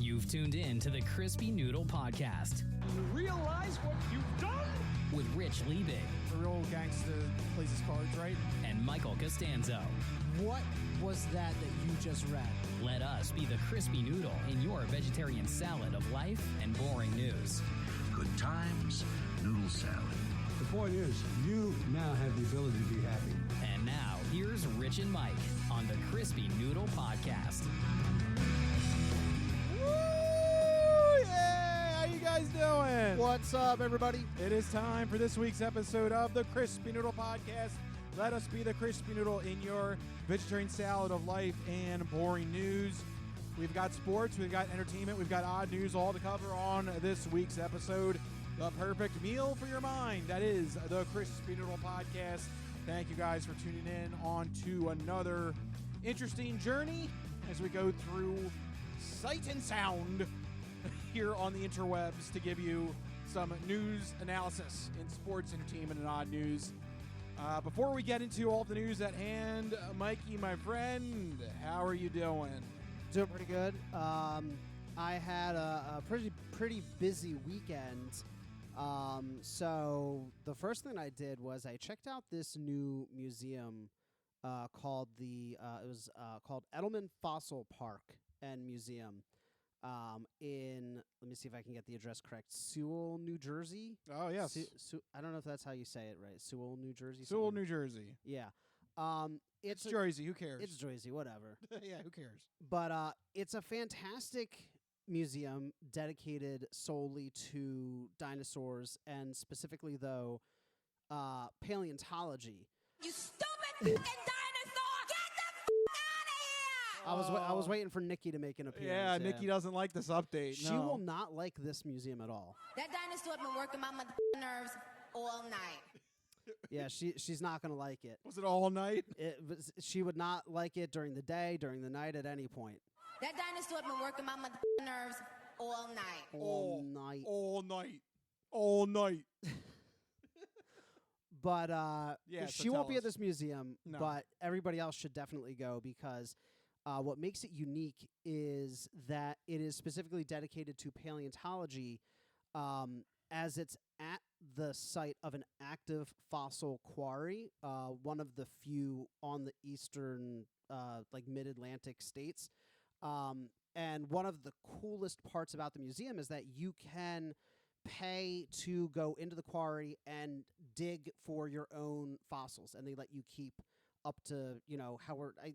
You've tuned in to the Crispy Noodle Podcast. You realize what you've done? With Rich Liebig. A real gangster plays his cards right. And Michael Costanzo. What was that you just read? Let us be the Crispy Noodle in your vegetarian salad of life and boring news. Good times, noodle salad. The point is, you now have the ability to be happy. And now, here's Rich and Mike on the Crispy Noodle Podcast. Woo! Yeah! How you guys doing? What's up, everybody? It is time for this week's episode of the Crispy Noodle Podcast. Let us be the Crispy Noodle in your vegetarian salad of life and boring news. We've got sports, we've got entertainment, we've got odd news all to cover on this week's episode. The perfect meal for your mind. That is the Crispy Noodle Podcast. Thank you guys for tuning in on to another interesting journey as we go through sight and sound here on the interwebs to give you some news analysis in sports, entertainment, and odd news. Before we get into all the news at hand, Mikey, my friend, how are you doing? Doing pretty good. I had a pretty busy weekend. So the first thing I did was I checked out this new museum called called Edelman Fossil Park and Museum in, let me see if I can get the address correct, Sewell, New Jersey. Oh, yes. I don't know if that's how you say it right. Sewell, New Jersey. Sewell, New Jersey. Yeah. It's Jersey. Who cares? It's Jersey. Whatever. Yeah, who cares? But it's a fantastic museum dedicated solely to dinosaurs and specifically, though, paleontology. You stupid fucking dinosaur! Get the out of here! I was waiting for Nikki to make an appearance. Yeah, Nikki doesn't like this update. She will not like this museum at all. That dinosaur been working my nerves all night. Yeah, she's not going to like it. Was it all night? She would not like it during the day, during the night, at any point. That dinosaur been working my nerves all night. All night. All night. All night. But yeah, she won't be at this museum, but everybody else should definitely go because what makes it unique is that it is specifically dedicated to paleontology as it's at the site of an active fossil quarry, one of the few on the eastern, mid-Atlantic states. And one of the coolest parts about the museum is that you can pay to go into the quarry and dig for your own fossils, and they let you keep up to,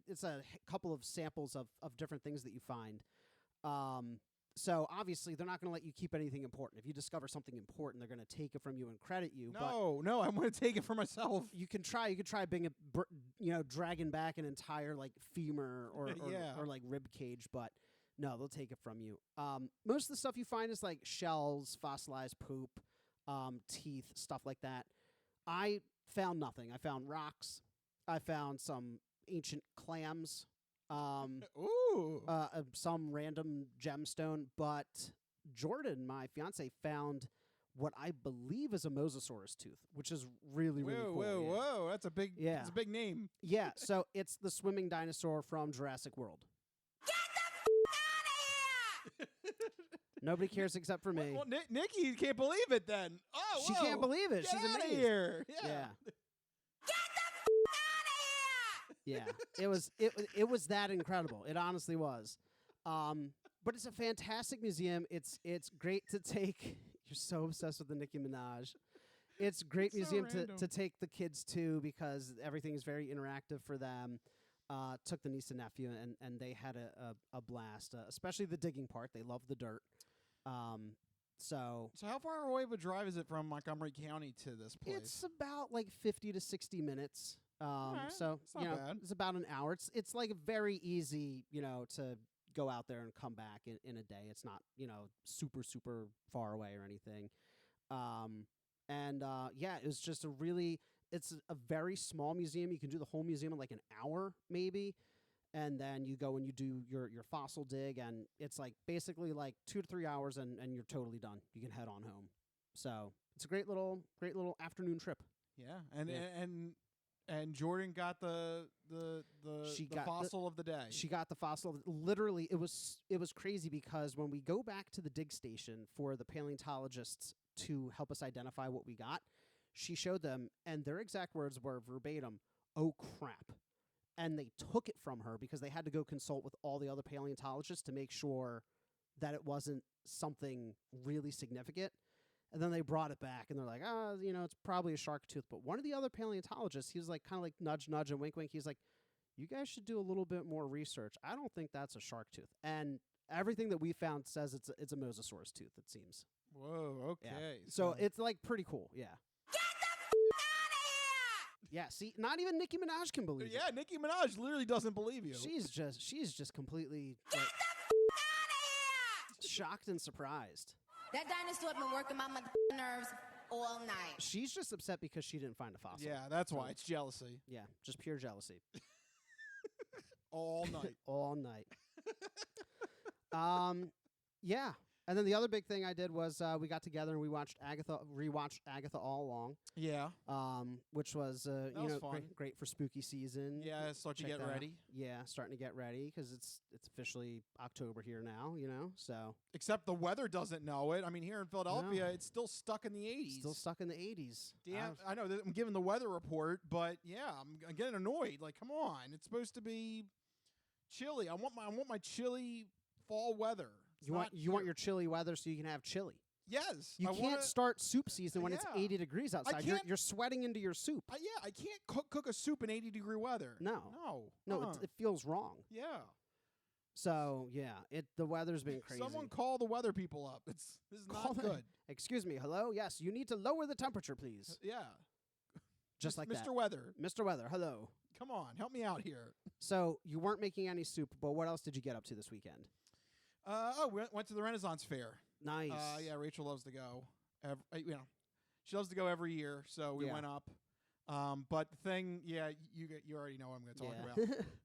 it's a couple of samples of different things that you find. So obviously they're not going to let you keep anything important. If you discover something important, they're going to take it from you and credit you. No, I'm going to take it for myself. You could try dragging back an entire femur or rib cage, but no, they'll take it from you. Most of the stuff you find is like shells, fossilized poop, teeth, stuff like that. I found nothing. I found rocks. I found some ancient clams. Some random gemstone, but Jordan, my fiance, found what I believe is a mosasaurus tooth, which is really cool. Whoa! That's a big name. Yeah, so it's the swimming dinosaur from Jurassic World. Get the out of here! Nobody cares except for me. Well, Nikki can't believe it. Then she can't believe it. Get She's outta amazed. Here. Yeah. Yeah, it was that incredible. It honestly was. But it's a fantastic museum. It's great to take. You're so obsessed with the Nicki Minaj. It's a great museum to take the kids to because everything is very interactive for them. Took the niece and nephew and they had a blast, especially the digging part. They love the dirt. So how far away of a drive is it from Montgomery County to this place? It's about 50 to 60 minutes. Right. So it's not bad. It's about an hour. It's very easy, to go out there and come back in a day. It's not, super, super far away or anything. It was just it's a very small museum. You can do the whole museum in an hour maybe. And then you go and you do your fossil dig and it's basically 2 to 3 hours and you're totally done. You can head on home. So it's a great little afternoon trip. Yeah. And And Jordan got the fossil of the day. She got the fossil. Literally, it was crazy because when we go back to the dig station for the paleontologists to help us identify what we got, she showed them, and their exact words were verbatim, "Oh crap." And they took it from her because they had to go consult with all the other paleontologists to make sure that it wasn't something really significant. And then they brought it back, and they're like, it's probably a shark tooth. But one of the other paleontologists, he was like kind of like nudge, nudge, and wink, wink. He's like, you guys should do a little bit more research. I don't think that's a shark tooth. And everything that we found says it's a mosasaurus tooth, it seems. Whoa, okay. Yeah. So it's like pretty cool, yeah. Get the out of here! Yeah, see, not even Nicki Minaj can believe it. Yeah, Nicki Minaj literally doesn't believe you. She's just completely Get the out of here! shocked and surprised. That dinosaur been working my nerves all night. She's just upset because she didn't find a fossil. Yeah, that's why. It's jealousy. Yeah, just pure jealousy. All night. All night. Yeah. And then the other big thing I did was we got together and we rewatched Agatha all along. Yeah. Which was was fun. great for spooky season. Yeah, start to Check get that out. ready. Yeah, starting to get ready because it's officially October here now. So Except the weather doesn't know it. I mean, here in Philadelphia, it's still stuck in the 80s. still stuck in the 80s. Damn, I know that I'm giving the weather report, but yeah, I'm getting annoyed. Like, come on, it's supposed to be chilly. I want my chilly fall weather. It's You not want here. your chilly weather so you can have chili. Yes. You I can't wanna- start soup season when it's Yeah. 80 degrees outside. can't- You're sweating into your soup. I can't cook a soup in 80-degree weather. No. No. It feels wrong. Yeah. So yeah, the weather's been crazy. Someone call the weather people up. This is Call not them. good. Excuse me, hello. Yes, you need to lower the temperature, please. Yeah. Just like Mr. that. Weather. Mr. Weather, hello. Come on, help me out here. So you weren't making any soup, but what else did you get up to this weekend? We went to the Renaissance Fair. Nice. Yeah, Rachel loves to go. She loves to go every year, so we Yeah. went up. But the thing, you already know what I'm going to talk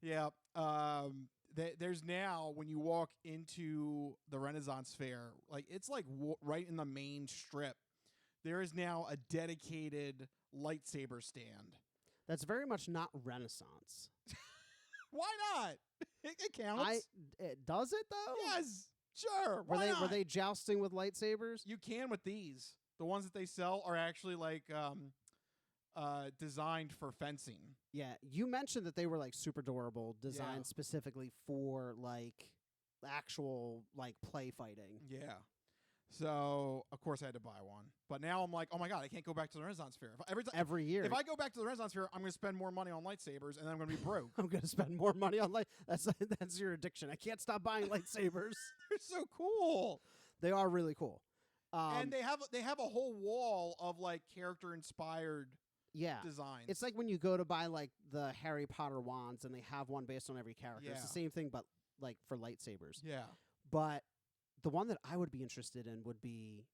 Yeah. about. Yeah. There's now, when you walk into the Renaissance Fair, like it's like right in the main strip, there is now a dedicated lightsaber stand. That's very much not Renaissance. Why not? It counts. Does it though? Yes, sure. Were Why were not? they jousting with lightsabers? You can with these. The ones that they sell are actually like designed for fencing. Yeah, you mentioned that they were like super durable, designed Yeah. specifically for like actual like play fighting. Yeah. So of course I had to buy one, but now I'm like, oh my god, I can't go back to the Renaissance Fair. Every year, If I go back to the Renaissance Fair, I'm going to spend more money on lightsabers, and then I'm going to be broke. I'm gonna spend more money on that's your addiction. I can't stop buying lightsabers. They're so cool, They are really cool. and they have a whole wall of like character inspired Yeah. designs. It's like when you go to buy like the Harry Potter wands and they have one based on every character. It's the Yeah. same thing, but like for lightsabers. yeah, But the one that I would be interested in would be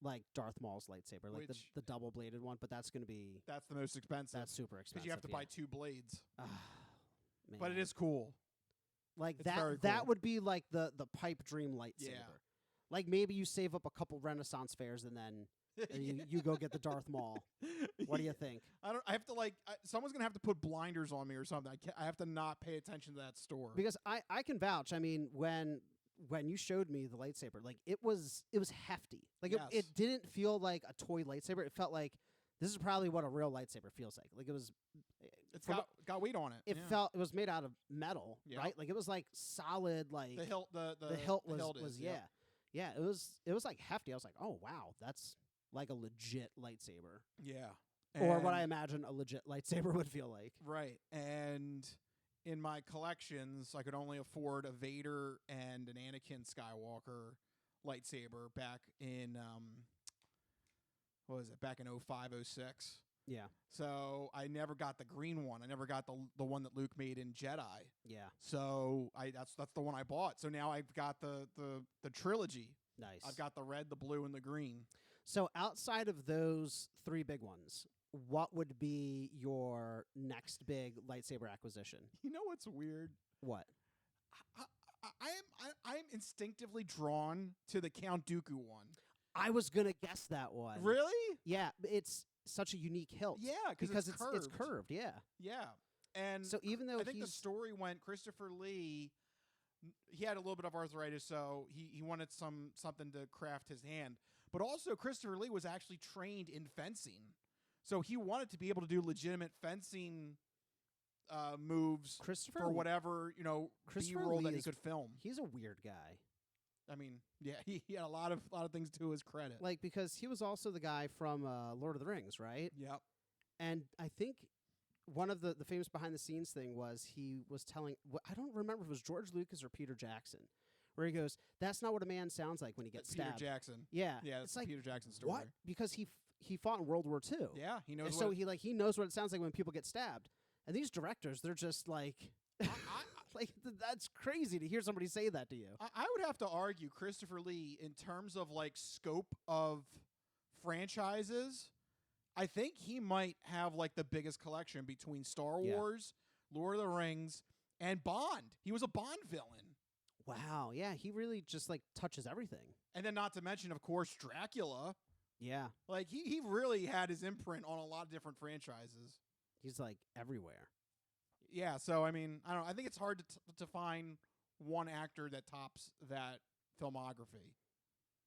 like Darth Maul's lightsaber, like Which- the double bladed one. But that's going to be that's the most expensive. that's super expensive. because you have to yeah. buy 2 blades, Man. but it is cool. like it's that. very That cool. would be like the pipe dream lightsaber. Yeah. Like maybe you save up a couple Renaissance fairs and then you go get the Darth Maul. What do you think? I have to someone's gonna have to put blinders on me or something. I have to not pay attention to that store. Because I can vouch. I mean, when you showed me the lightsaber, like it was hefty. Like Yes. it didn't feel like a toy lightsaber. It felt like this is probably what a real lightsaber feels like. Like it was. It's from got weight on it. It yeah. felt it was made out of metal, Yeah. right? Like it was like solid. Like The hilt the hilt was is, yeah. It was like hefty. I was like, oh wow, that's like a legit lightsaber, yeah. or what I And- imagine a legit lightsaber would feel like. right. And in my collections, I could only afford a Vader and an Anakin Skywalker lightsaber back in what was it? Back in 05, 06. Yeah, So I never got the green one. I never got the one that Luke made in Jedi. yeah, So that's the one I bought. So now I've got the trilogy. nice. I've got the red, the blue, and the green. So outside of those 3 big ones, what would be your next big lightsaber acquisition? You know what's weird? What? I am instinctively drawn to the Count Dooku one. I was gonna guess that one. Really? Yeah, it's such a unique hilt. Yeah, because it's it's curved. Yeah. Yeah. And So even though I think the story went Christopher Lee, he had a little bit of arthritis, so he wanted something to craft his hand. But also Christopher Lee was actually trained in fencing. So he wanted to be able to do legitimate fencing moves for whatever, B-roll that he could film. He's a weird guy. I mean, yeah, he had a lot of things to his credit. Like, because he was also the guy from Lord of the Rings, right? Yep. And I think one of the famous behind-the-scenes thing was he was telling, I don't remember if it was George Lucas or Peter Jackson, where he goes, that's not what a man sounds like when he gets stabbed. Peter Jackson. Yeah. Yeah, it's it's like, Peter Jackson story. What? Because he fought in World War II. Yeah, he knows and so he knows what it sounds like when people get stabbed. And these directors, they're just like... like, that's crazy to hear somebody say that to you. I would have to argue Christopher Lee, in terms of like scope of franchises, I think he might have like the biggest collection between Star Wars, Lord of the Rings, and Bond. He was a Bond villain. Wow, yeah, he really just like touches everything. And then not to mention, of course, Dracula. Yeah. Like he really had his imprint on a lot of different franchises. He's like everywhere. Yeah, so I mean, I don't know. I think it's hard to find one actor that tops that filmography.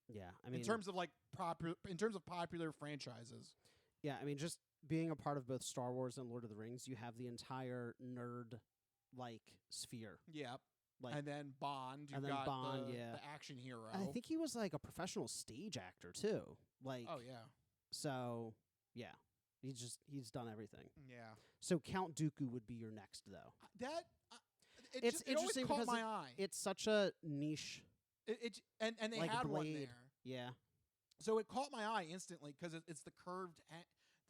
Yeah, I mean, in terms of popular franchises. Yeah, I mean, just being a part of both Star Wars and Lord of the Rings, you have the entire nerd like sphere. Yeah, like, and then Bond. And then Bond, the action hero. And I think he was like a professional stage actor too. Like, oh yeah. So yeah, he's done everything. Yeah. So Count Dooku would be your next, though. It's interesting because my eye. It's such a niche. And they like had blade. one there. Yeah. So it caught my eye instantly because it's the curved.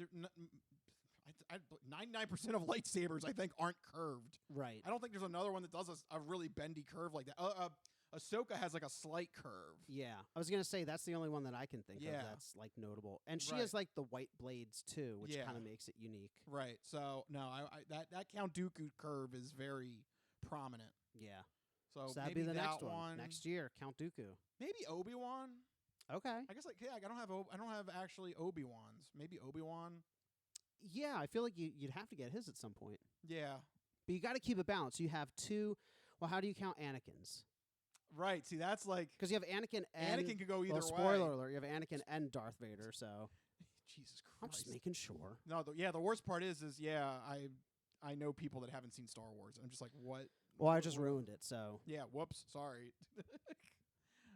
99% of lightsabers I think aren't curved. Right. I don't think there's another one that does a really bendy curve like that. Ahsoka has like a slight curve. Yeah, I was gonna say that's the only one that I can think of that's like notable, and she has like the white blades too, which kind of makes it unique. Right. So no, that Count Dooku curve is very prominent. Yeah. So that'd maybe be the next one next year. Count Dooku. Maybe Obi-Wan. Okay. I guess I don't have actually Obi-Wans. Maybe Obi-Wan. Yeah, I feel like you'd have to get his at some point. Yeah. But you got to keep it balanced. You have two. Well, how do you count Anakin's? Right. See, that's like because you have Anakin and Anakin could go either way. Spoiler alert: you have Anakin and Darth Vader. So Jesus Christ, I'm just making sure. No, the worst part is I know people that haven't seen Star Wars. I'm just like, what? Well, I just ruined it. So yeah, whoops, sorry.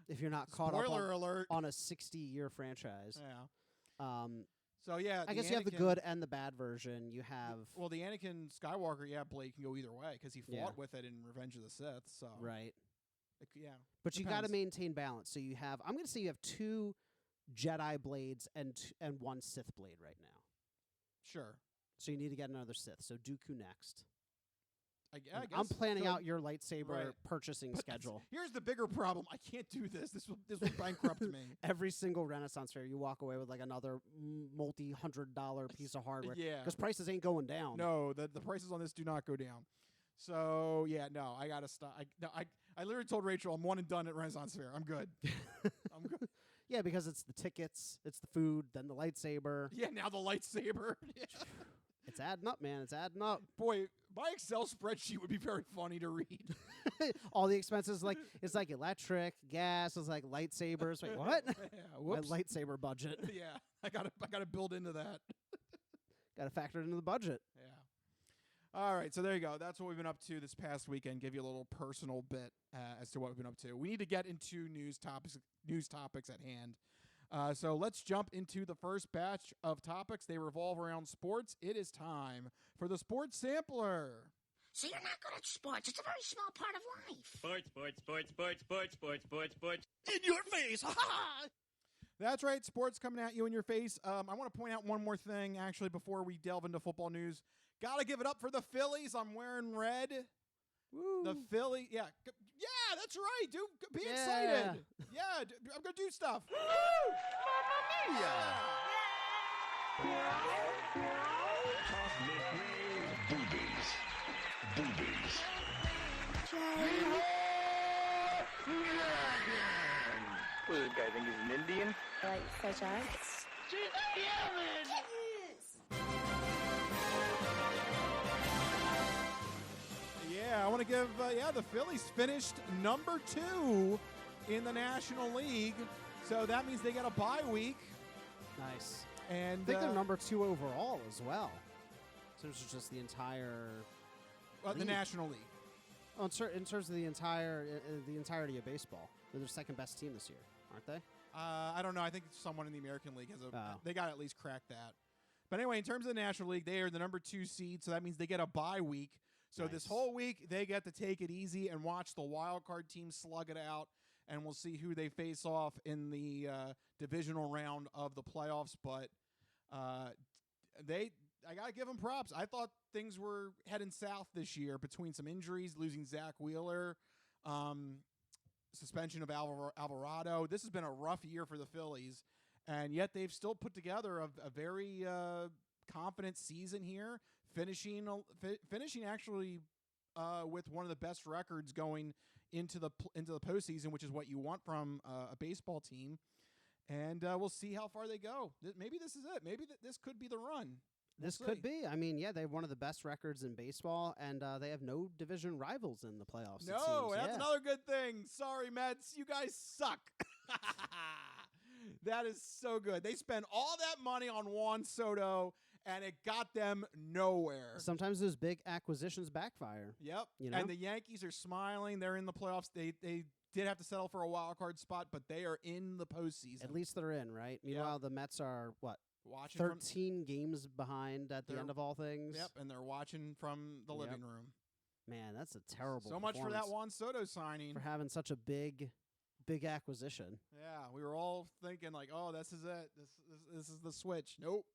If you're not caught Spoiler up alert on a 60-year franchise, yeah. So yeah, I guess you have the good and the bad version. You have the Anakin Skywalker. Yeah, blade can go either way because he fought with it in Revenge of the Sith. So right. Yeah, but you got to maintain balance. So you have, I'm going to say you have 2 Jedi blades and one Sith blade right now. Sure. So you need to get another Sith. So Dooku next. I guess I'm planning out your lightsaber purchasing schedule. Here's the bigger problem: I can't do this. This will bankrupt me. Every single Renaissance fair, you walk away with like another multi-$100 piece of hardware. Yeah, because prices ain't going down. No, the prices on this do not go down. So yeah, no, I gotta stop. I literally told Rachel I'm one and done at Renaissance Fair. I'm good. I'm good. Yeah, because it's the tickets, it's the food, then the lightsaber. Yeah, now the lightsaber. It's adding up, man. It's adding up. Boy, my Excel spreadsheet would be very funny to read. All the expenses, like it's like electric, gas, it's like lightsabers. Wait, what? Yeah, my lightsaber budget. Yeah, I gotta build into that. Got to factor it into the budget. Yeah. All right, so there you go. That's what we've been up to this past weekend. Give you a little personal bit as to what we've been up to. We need to get into news topics at hand. So let's jump into the first batch of topics. They revolve around sports. It is time for the Sports Sampler. So you're not good at sports. It's a very small part of life. Sports. In your face. Ha ha! That's right. Sports coming at you in your face. I want to point out one more thing, actually, before we delve into football news. Got to give it up for the Phillies. I'm wearing red. Woo. The Philly. Yeah, that's right, dude. Be excited. Yeah, I'm going to do stuff. Woo! Mamma mia! Boobies. What does this guy think he's an Indian? Like such as? She's a human! want to give, the Phillies finished number 2 in the National League. So that means they get a bye week. Nice. And I think they're number 2 overall as well. So it's just the entire the league. National League. Oh, in terms of the entirety of baseball, they're the second best team this year, aren't they? I don't know. I think someone in the American League has Oh. They got to at least crack that. But anyway, in terms of the National League, they are the number 2 seed, so that means they get a bye week. So this Nice. whole week, they get to take it easy and watch the wild card team slug it out, and we'll see who they face off in the divisional round of the playoffs. But I got to give them props. I thought things were heading south this year between some injuries, losing Zach Wheeler, suspension of Alvarado. This has been a rough year for the Phillies, and yet they've still put together a very confident season here, finishing actually with one of the best records going into the postseason, which is what you want from a baseball team. And we'll see how far they go. Maybe this is it. Maybe this could be the run. This could be. I mean, they have one of the best records in baseball, and they have no division rivals in the playoffs. No, it seems. that's another good thing. Sorry, Mets. You guys suck. That is so good. They spent all that money on Juan Soto, and it got them nowhere. Sometimes those big acquisitions backfire. Yep. You know? And the Yankees are smiling. They're in the playoffs. They did have to settle for a wild card spot, but they are in the postseason. At least they're in, right? Meanwhile, the Mets are, watching 13 games behind at the end of all things? Yep, and they're watching from the living room. Man, that's a terrible So much for that performance Juan Soto signing. for having such a big acquisition. Yeah, we were all thinking like, oh, this is it. This is the switch. Nope.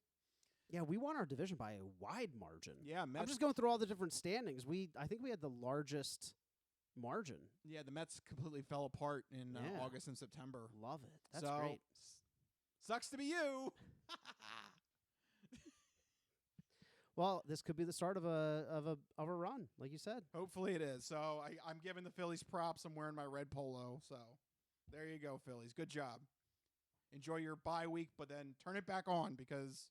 Yeah, we won our division by a wide margin. Yeah, Mets. I'm just going through all the different standings. I think we had the largest margin. Yeah, the Mets completely fell apart in Yeah. August and September. Love it. That's So, great. Sucks to be you. Well, this could be the start of a run, like you said. Hopefully it is. So I'm giving the Phillies props. I'm wearing my red polo. So there you go, Phillies. Good job. Enjoy your bye week, but then turn it back on because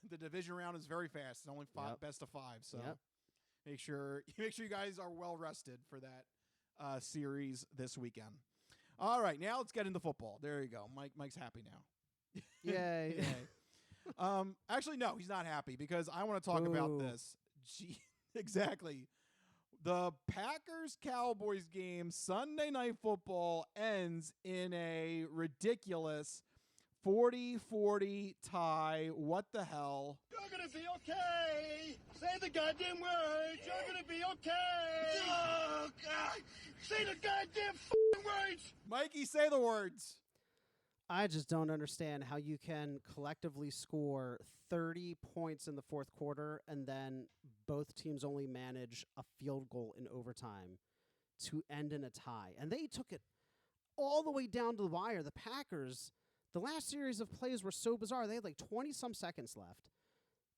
the division round is very fast. It's only best of 5. So make sure you guys are well rested for that series this weekend. All right, now let's get into football. There you go. Mike's happy now. Yay. Yay. Actually, no, he's not happy because I want to talk about this. Exactly. The Packers-Cowboys game, Sunday Night Football, ends in a ridiculous 40-40 tie. What the hell? You're gonna be okay. Say the goddamn words. You're gonna be okay. Oh, God. Say the goddamn words. Mikey, say the words. I just don't understand how you can collectively score 30 points in the fourth quarter and then both teams only manage a field goal in overtime to end in a tie. And they took it all the way down to the wire. The Packers, the last series of plays were so bizarre. They had like 20-some seconds left.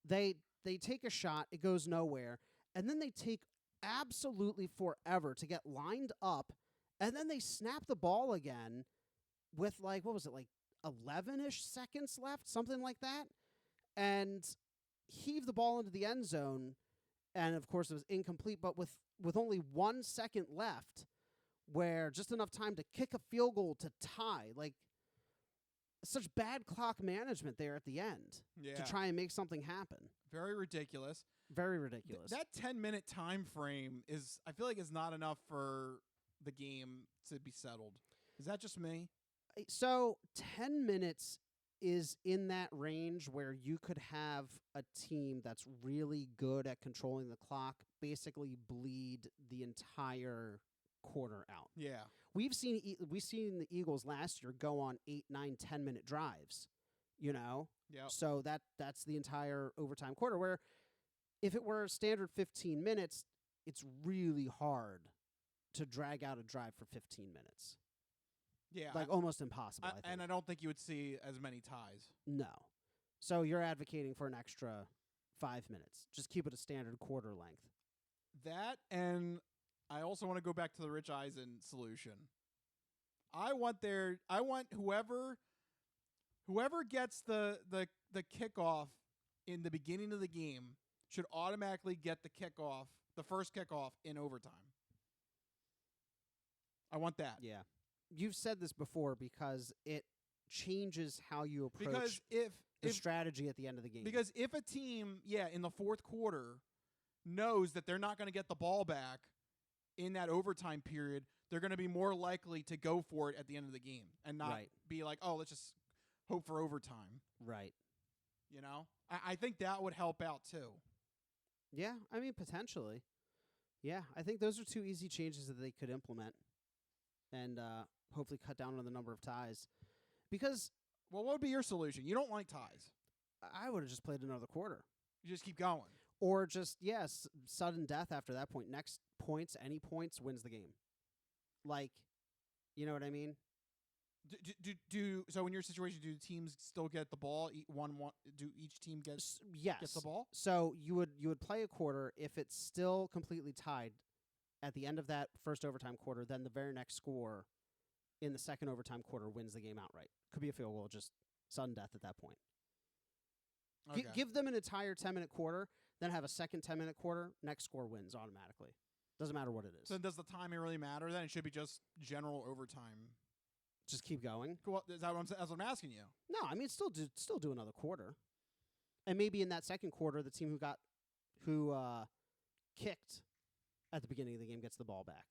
They take a shot. It goes nowhere. And then they take absolutely forever to get lined up. And then they snap the ball again with 11-ish seconds left, something like that, and heave the ball into the end zone. And, of course, it was incomplete, but with only 1 second left, where just enough time to kick a field goal to tie. Like, such bad clock management there at the end to try and make something happen. Very ridiculous. Very ridiculous. That 10-minute time frame I feel like is not enough for the game to be settled. Is that just me? So 10 minutes is in that range where you could have a team that's really good at controlling the clock basically bleed the entire quarter out. Yeah. We've seen the Eagles last year go on 8, 9, 10-minute drives, you know? Yep. So that's the entire overtime quarter, where if it were a standard 15 minutes, it's really hard to drag out a drive for 15 minutes. Yeah. Like almost impossible, I think. And I don't think you would see as many ties. No. So you're advocating for an extra 5 minutes. Just keep it a standard quarter length. That, and I also want to go back to the Rich Eisen solution. I want whoever gets the kickoff in the beginning of the game should automatically get the first kickoff in overtime. I want that. Yeah. You've said this before because it changes how you approach Because the strategy at the end of the game. Because if a team, in the fourth quarter knows that they're not going to get the ball back in that overtime period, they're going to be more likely to go for it at the end of the game and not be like, oh, let's just hope for overtime. Right. You know? I think that would help out too. Yeah, I mean, potentially. Yeah, I think those are two easy changes that they could implement and hopefully cut down on the number of ties. Because... Well, what would be your solution? You don't like ties. I would have just played another quarter. You just keep going. Or just, sudden death after that point. Next points, any points, wins the game. Like, you know what I mean? So in your situation, do teams still get the ball? Do each team get the ball? So you would play a quarter. If it's still completely tied at the end of that first overtime quarter, then the very next score in the second overtime quarter wins the game outright. Could be a field goal, just sudden death at that point. Okay. Give them an entire 10-minute quarter, then have a second 10-minute quarter. Next score wins automatically. Doesn't matter what it is. So does the timing really matter then? It should be just general overtime. Just keep going. Cool. Is that what I'm asking you? No, I mean still do another quarter, and maybe in that second quarter, the team who kicked at the beginning of the game gets the ball back.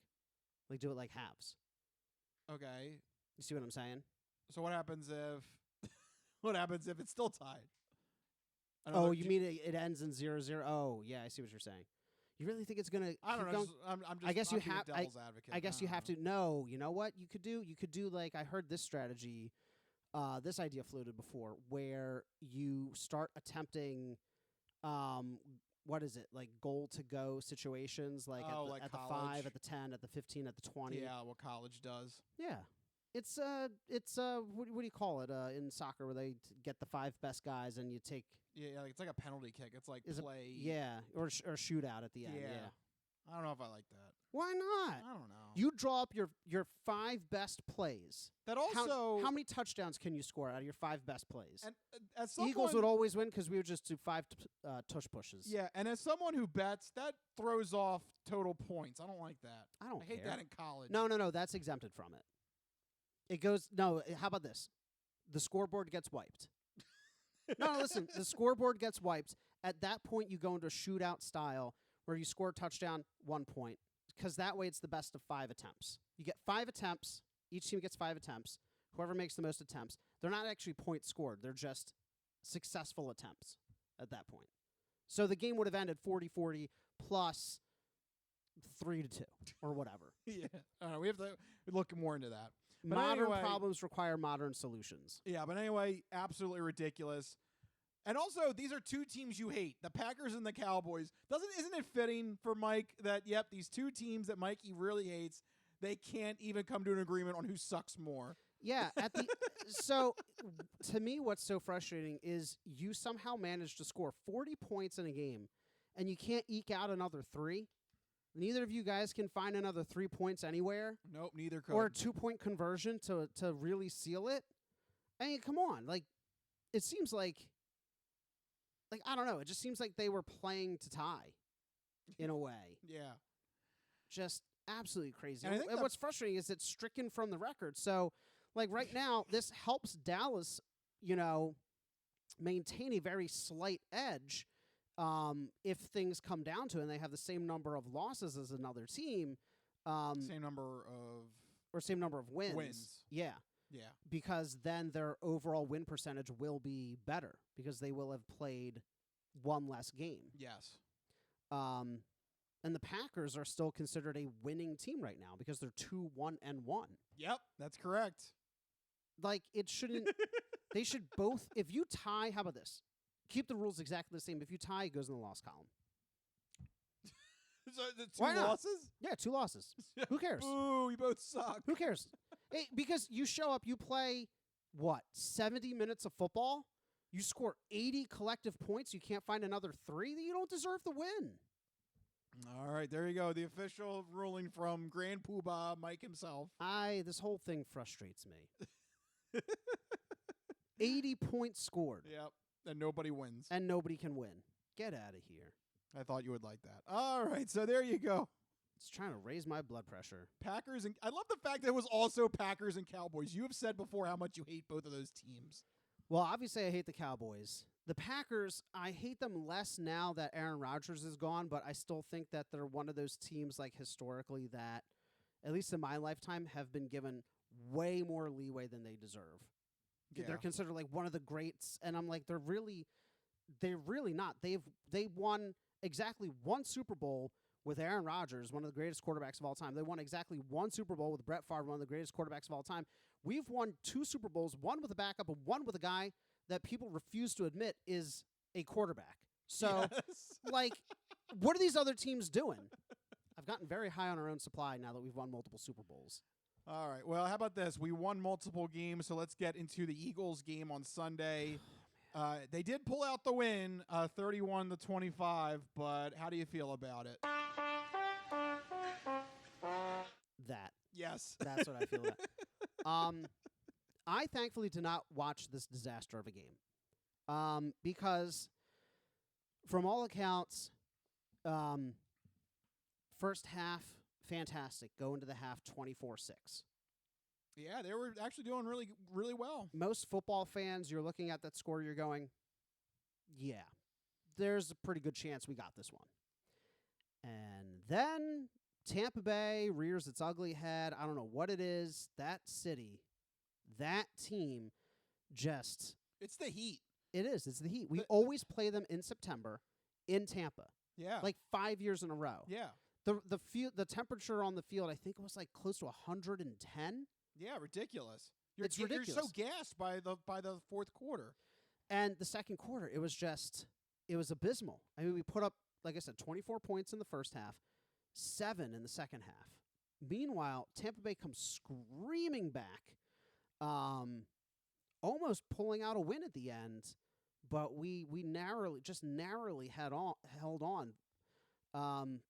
Like do it like halves. Okay. You see what I'm saying? So what happens if it's still tied? Oh, you mean it ends in 0-0? Oh, yeah, I see what you're saying. You really think it's gonna? I don't know. I'm just. I guess you have. Devil's advocate. I guess you have to know. You know what you could do? You could do like I heard this strategy. This idea floated before, where you start attempting, what is it like goal to go situations like at the 5, at the 10, at the 15, at the 20. Yeah, what college does. Yeah. It's what do you call it in soccer where they get the 5 best guys and you take it's like a penalty kick. It's like play or shootout at the end. Yeah. I don't know if I like that. Why not? I don't know. You draw up your 5 best plays. That also how many touchdowns can you score out of your 5 best plays? And as someone, Eagles would always win because we would just do 5 tush pushes. Yeah, and as someone who bets, that throws off total points. I don't like that. I hate care. that in college. No, that's exempted from it. It goes how about this? The scoreboard gets wiped. No, listen, the scoreboard gets wiped. At that point you go into shootout style where you score a touchdown, 1 point. Because that way it's the best of 5 attempts. You get 5 attempts. Each team gets 5 attempts. Whoever makes the most attempts. They're not actually points scored. They're just successful attempts at that point. So the game would have ended 40-40 plus 3-2 or whatever. Yeah. We have to look more into that. But Modern anyway, problems require modern solutions. Yeah, but anyway, absolutely ridiculous. And also, these are 2 teams you hate, the Packers and the Cowboys. Isn't it fitting for Mike that, these 2 teams that Mikey really hates, they can't even come to an agreement on who sucks more? Yeah. So, to me, what's so frustrating is you somehow managed to score 40 points in a game, and you can't eke out another 3. Neither of you guys can find another 3 points anywhere. Nope, neither could. Or a 2-point conversion to really seal it. I mean, come on. Like, it seems like I don't know. It just seems like they were playing to tie in a way. Yeah. Just absolutely crazy. And what's frustrating is it's stricken from the record. So, like right now, this helps Dallas, maintain a very slight edge. If things come down to it and they have the same number of losses as another team. Same number of wins. Yeah. Yeah. Because then their overall win percentage will be better because they will have played 1 less game. Yes. And the Packers are still considered a winning team right now because they're 2-1-1. Yep, that's correct. Like it shouldn't. They should both. If you tie, how about this? Keep the rules exactly the same. If you tie, it goes in the loss column. So the 2 Why not? losses? Yeah, 2 losses. Who cares? Ooh, you both suck. Who cares? Hey, because you show up, you play, 70 minutes of football? You score 80 collective points, you can't find another 3? Then you don't deserve to win. All right, there you go. The official ruling from Grand Poobah, Mike himself. This whole thing frustrates me. 80 points scored. Yep, and nobody wins. And nobody can win. Get out of here. I thought you would like that. All right, so there you go. It's trying to raise my blood pressure. Packers and I love the fact that it was also Packers and Cowboys. You have said before how much you hate both of those teams. Well, obviously I hate the Cowboys. The Packers, I hate them less now that Aaron Rodgers is gone, but I still think that they're one of those teams, like, historically that, at least in my lifetime, have been given way more leeway than they deserve. Yeah. They're considered like one of the greats, and I'm like, they're really not. They won exactly one Super Bowl with Aaron Rodgers, one of the greatest quarterbacks of all time. They won exactly one Super Bowl with Brett Favre, one of the greatest quarterbacks of all time. We've won 2 Super Bowls, one with a backup and one with a guy that people refuse to admit is a quarterback. So, like, what are these other teams doing? I've gotten very high on our own supply now that we've won multiple Super Bowls. All right. Well, how about this? We won multiple games, so let's get into the Eagles game on Sunday. They did pull out the win, 31-25, but how do you feel about it? That. Yes. That's what I feel about. I thankfully did not watch this disaster of a game. Because from all accounts, first half, fantastic. Go into the half 24-6. Yeah, they were actually doing really, really well. Most football fans, you're looking at that score, you're going, yeah, there's a pretty good chance we got this one. And then Tampa Bay rears its ugly head. I don't know what it is. That city, that team, just... It's the heat. It is. It's the heat. We always play them in September in Tampa. Yeah. Like 5 years in a row. Yeah. The temperature on the field, I think it was like close to 110. Yeah, ridiculous. It's ridiculous. You're so gassed by the fourth quarter. And the second quarter, it was abysmal. I mean, we put up, like I said, 24 points in the first half, 7 in the second half. Meanwhile, Tampa Bay comes screaming back, almost pulling out a win at the end, but we narrowly held on,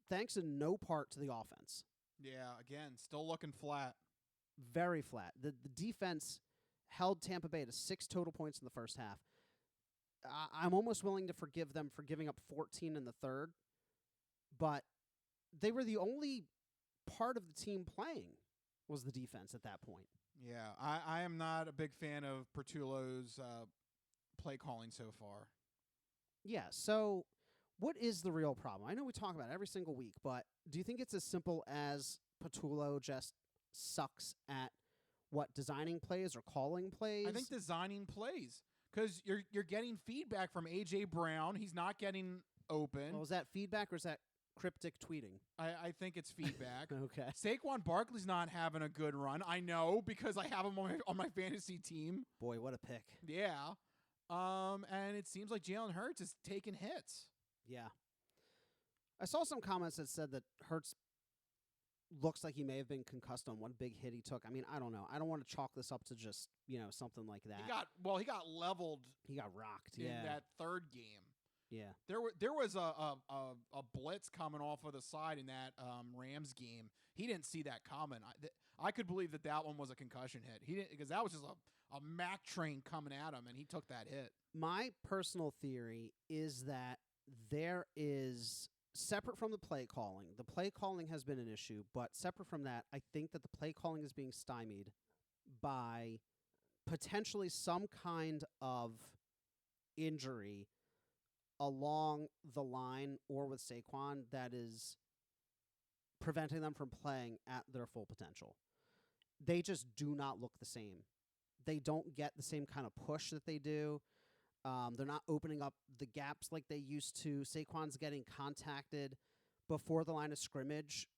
thanks in no part to the offense. Yeah, again, still looking flat. Very flat. The defense held Tampa Bay to 6 total points in the first half. I'm almost willing to forgive them for giving up 14 in the third, but they were the only part of the team playing was the defense at that point. Yeah, I am not a big fan of Pertulo's play calling so far. Yeah, so what is the real problem? I know we talk about it every single week, but do you think it's as simple as Patullo just sucks at designing plays or calling plays? I think designing plays, because you're getting feedback from A.J. Brown. He's not getting open. Well, is that feedback or is that cryptic tweeting? I think it's feedback. Okay. Saquon Barkley's not having a good run. I know, because I have him on my fantasy team. Boy, what a pick. Yeah. And it seems like Jalen Hurts is taking hits. Yeah. I saw some comments that said that Hurts looks like he may have been concussed on one big hit he took. I mean, I don't know. I don't want to chalk this up to just, something like that. He got leveled. He got rocked. In that third game. Yeah. There was a blitz coming off of the side in that Rams game. He didn't see that coming. I could believe that one was a concussion hit. He didn't, because that was just a Mack train coming at him, and he took that hit. My personal theory is that there is, separate from the play calling has been an issue, but separate from that, I think that the play calling is being stymied by potentially some kind of injury along the line or with Saquon that is preventing them from playing at their full potential. They just do not look the same. They don't get the same kind of push that they do. They're not opening up the gaps like they used to. Saquon's getting contacted before the line of scrimmage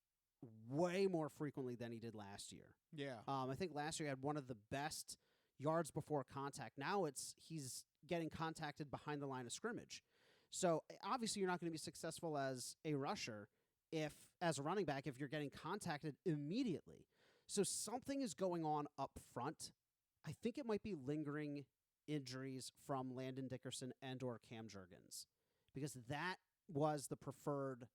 way more frequently than he did last year. Yeah. I think last year he had one of the best yards before contact. Now he's getting contacted behind the line of scrimmage. So obviously you're not going to be successful as a rusher as a running back if you're getting contacted immediately. So something is going on up front. I think it might be lingering injuries from Landon Dickerson and or Cam Jurgens, because that was the preferred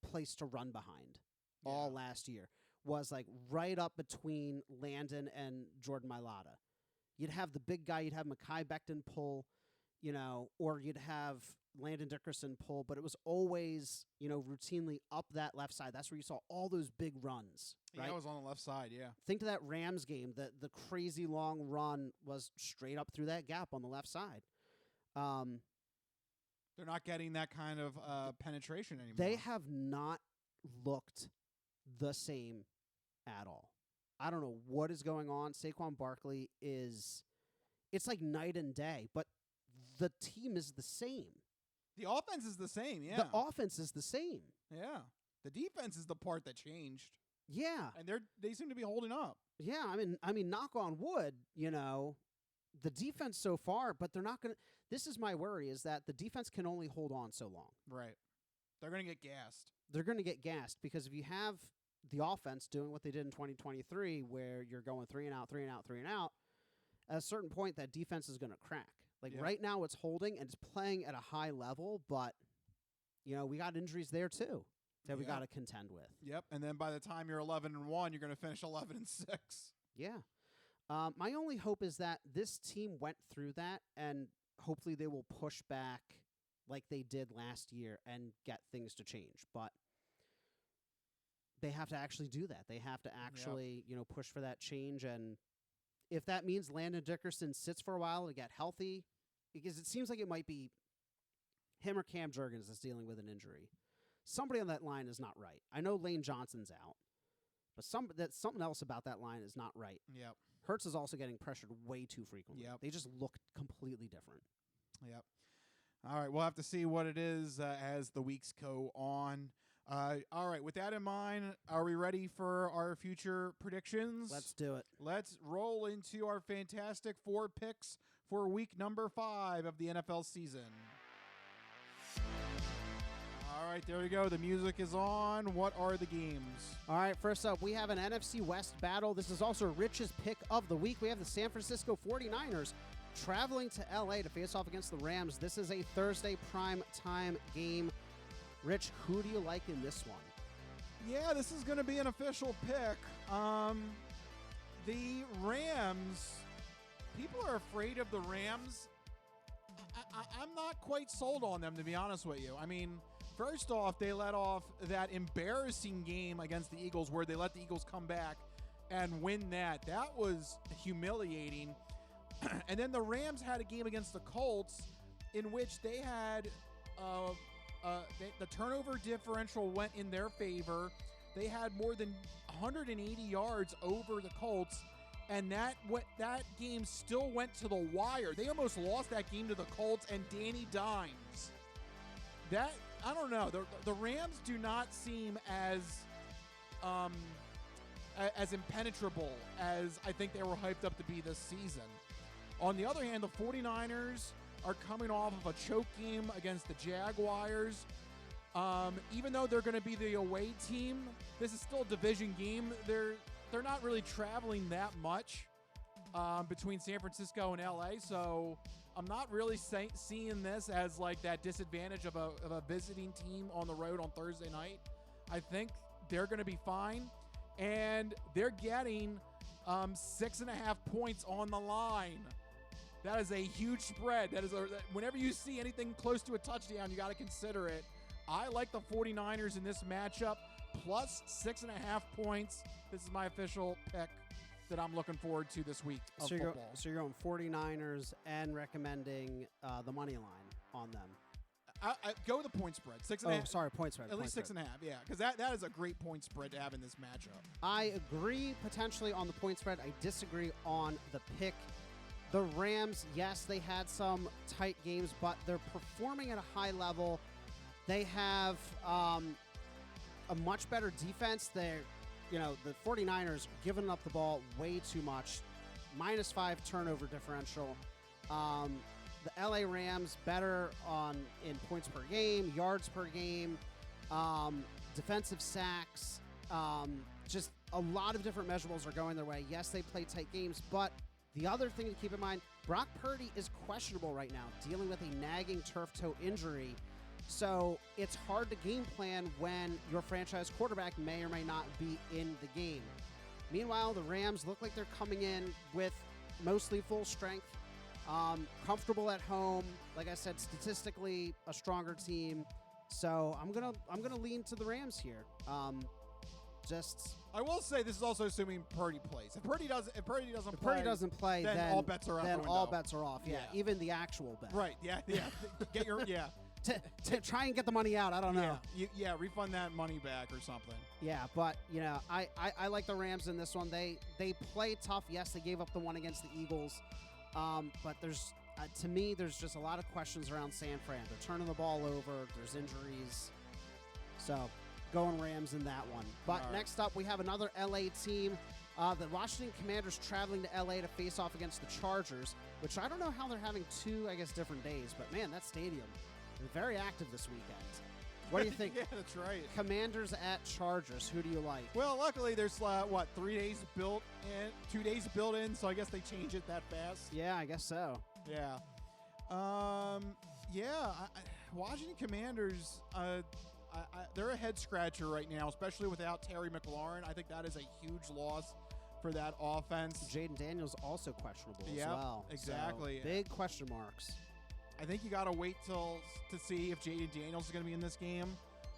place to run behind all last year, was like right up between Landon and Jordan Mailata. You'd have the big guy, you'd have Mekhi Becton pull, or you'd have Landon Dickerson pull, but it was always, routinely up that left side. That's where you saw all those big runs, right? Yeah, it was on the left side, yeah. Think to that Rams game, the crazy long run was straight up through that gap on the left side. They're not getting that kind of penetration anymore. They have not looked the same at all. I don't know what is going on. Saquon Barkley it's like night and day, but the team is the same. The offense is the same, yeah. The offense is the same. Yeah. The defense is the part that changed. Yeah. And they seem to be holding up. Yeah, I mean, knock on wood, the defense so far, but they're not going to. This is my worry, is that the defense can only hold on so long. Right. They're going to get gassed. They're going to get gassed because if you have the offense doing what they did in 2023, where you're going 3 and out, 3 and out, 3 and out, at a certain point, that defense is going to crack. Like right now, it's holding and it's playing at a high level, but we got injuries there too that we got to contend with. Yep. And then by the time you're 11-1, you're going to finish 11-6. Yeah. My only hope is that this team went through that, and hopefully they will push back like they did last year and get things to change. But they have to actually do that. They have to actually, push for that change. And if that means Landon Dickerson sits for a while to get healthy, because it seems like it might be him or Cam Jurgens that's dealing with an injury. Somebody on that line is not right. I know Lane Johnson's out, but something else about that line is not right. Yep. Hurts is also getting pressured way too frequently. Yep. They just look completely different. Yep. All right, we'll have to see what it is as the weeks go on. All right, with that in mind, are we ready for our future predictions? Let's do it. Let's roll into our Fantastic Four picks for week number 5 of the NFL season. All right, there we go. The music is on. What are the games? All right, first up, we have an NFC West battle. This is also Rich's pick of the week. We have the San Francisco 49ers traveling to L.A. to face off against the Rams. This is a Thursday prime time game. Rich, who do you like in this one? Yeah, this is going to be an official pick. The Rams, people are afraid of the Rams. I'm not quite sold on them, to be honest with you. I mean, first off, they let off that embarrassing game against the Eagles where they let the Eagles come back and win that. That was humiliating. And then the Rams had a game against the Colts in which they had the turnover differential went in their favor. They had more than 180 yards over the Colts, and that game still went to the wire. They almost lost that game to the Colts and Danny Dimes. I don't know. The Rams do not seem as impenetrable as I think they were hyped up to be this season. On the other hand, the 49ers are coming off of a choke game against the Jaguars. Even though they're going to be the away team, this is still a division game. They're not really traveling that much between San Francisco and LA, so I'm not really seeing this as like that disadvantage of a visiting team on the road on Thursday night. I think they're going to be fine, and they're getting 6.5 points on the line. That is a huge spread. Whenever you see anything close to a touchdown, you got to consider it. I like the 49ers in this matchup, plus 6.5 points. This is my official pick that I'm looking forward to this week of football. So you're going 49ers and recommending the money line on them. I go with the point spread. 6.5. Oh, sorry, point spread. At least 6.5, yeah, because that is a great point spread to have in this matchup. I agree potentially on the point spread. I disagree on the pick. The Rams, yes, they had some tight games, but they're performing at a high level. They have a much better defense. The 49ers giving up the ball way too much. -5 turnover differential. The LA Rams better in points per game, yards per game, defensive sacks. Just a lot of different measurables are going their way. Yes, they play tight games, but the other thing to keep in mind, Brock Purdy is questionable right now, dealing with a nagging turf toe injury. So it's hard to game plan when your franchise quarterback may or may not be in the game. Meanwhile, the Rams look like they're coming in with mostly full strength. Comfortable at home. Like I said, statistically a stronger team. So I'm gonna lean to the Rams here. I will say this is also assuming Purdy plays. If Purdy doesn't play, then all bets are out then the all window. bets are off. Yeah, even the actual bet. Right. Yeah. Get your To try and get the money out. I don't know. Refund that money back or something. Yeah, but I like the Rams in this one. They play tough. Yes, they gave up the one against the Eagles, but there's to me there's just a lot of questions around San Fran. They're turning the ball over. There's injuries, so going Rams in that one. But next up, we have another LA team. The Washington Commanders traveling to LA to face off against the Chargers, which I don't know how they're having two, different days. But man, that stadium is very active this weekend. What do you think? Yeah, that's right. Commanders at Chargers. Who do you like? Well, luckily there's 3 days built in, 2 days built in, so I guess they change it that fast. Yeah, I guess so. Yeah. Washington Commanders, they're a head scratcher right now, especially without Terry McLaurin. I think that is a huge loss for that offense. Jaden Daniels also questionable as well. Exactly. So, big question marks. I think you got to wait to see if Jaden Daniels is going to be in this game.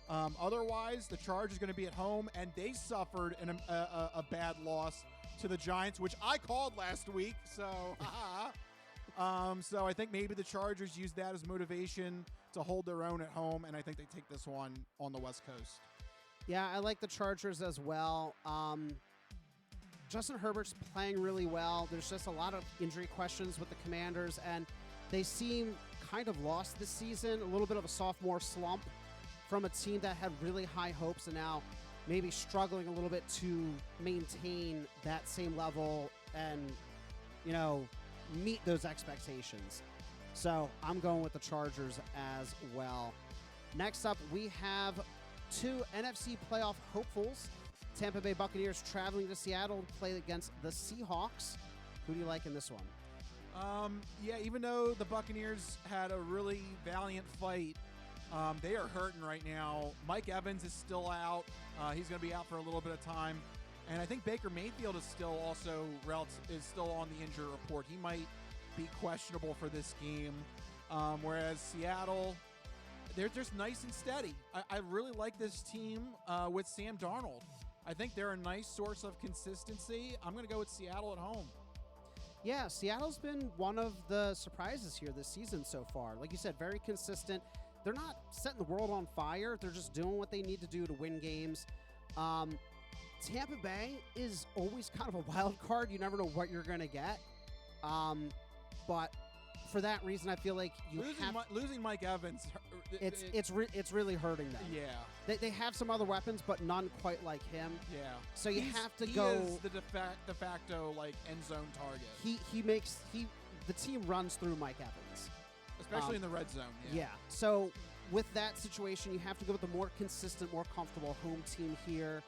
Otherwise, the Chargers are going to be at home, and they suffered a bad loss to the Giants, which I called last week. So, so I think maybe the Chargers use that as motivation to hold their own at home, and I think they take this one on the West Coast. Yeah, I like the Chargers as well. Justin Herbert's playing really well. There's just a lot of injury questions with the Commanders, and they seem kind of lost this season, a little bit of a sophomore slump from a team that had really high hopes and now maybe struggling a little bit to maintain that same level and, meet those expectations. So I'm going with the Chargers as well. Next up, we have two NFC playoff hopefuls. Tampa Bay Buccaneers traveling to Seattle to play against the Seahawks. Who do you like in this one? Even though the Buccaneers had a really valiant fight, they are hurting right now. Mike Evans is still out. He's going to be out for a little bit of time. And I think Baker Mayfield is still on the injury report. He might be questionable for this game. Whereas Seattle, they're just nice and steady. I really like this team with Sam Darnold. I think they're a nice source of consistency. I'm going to go with Seattle at home. Yeah, Seattle's been one of the surprises here this season so far. Like you said, very consistent. They're not setting the world on fire. They're just doing what they need to do to win games. Tampa Bay is always kind of a wild card. You never know what you're going to get. But for that reason, I feel like losing Mike Evans. It's really hurting them. Yeah, they have some other weapons, but none quite like him. Yeah, so he go. He is the de facto end zone target. The team runs through Mike Evans, especially in the red zone. Yeah. So with that situation, you have to go with the more consistent, more comfortable home team here,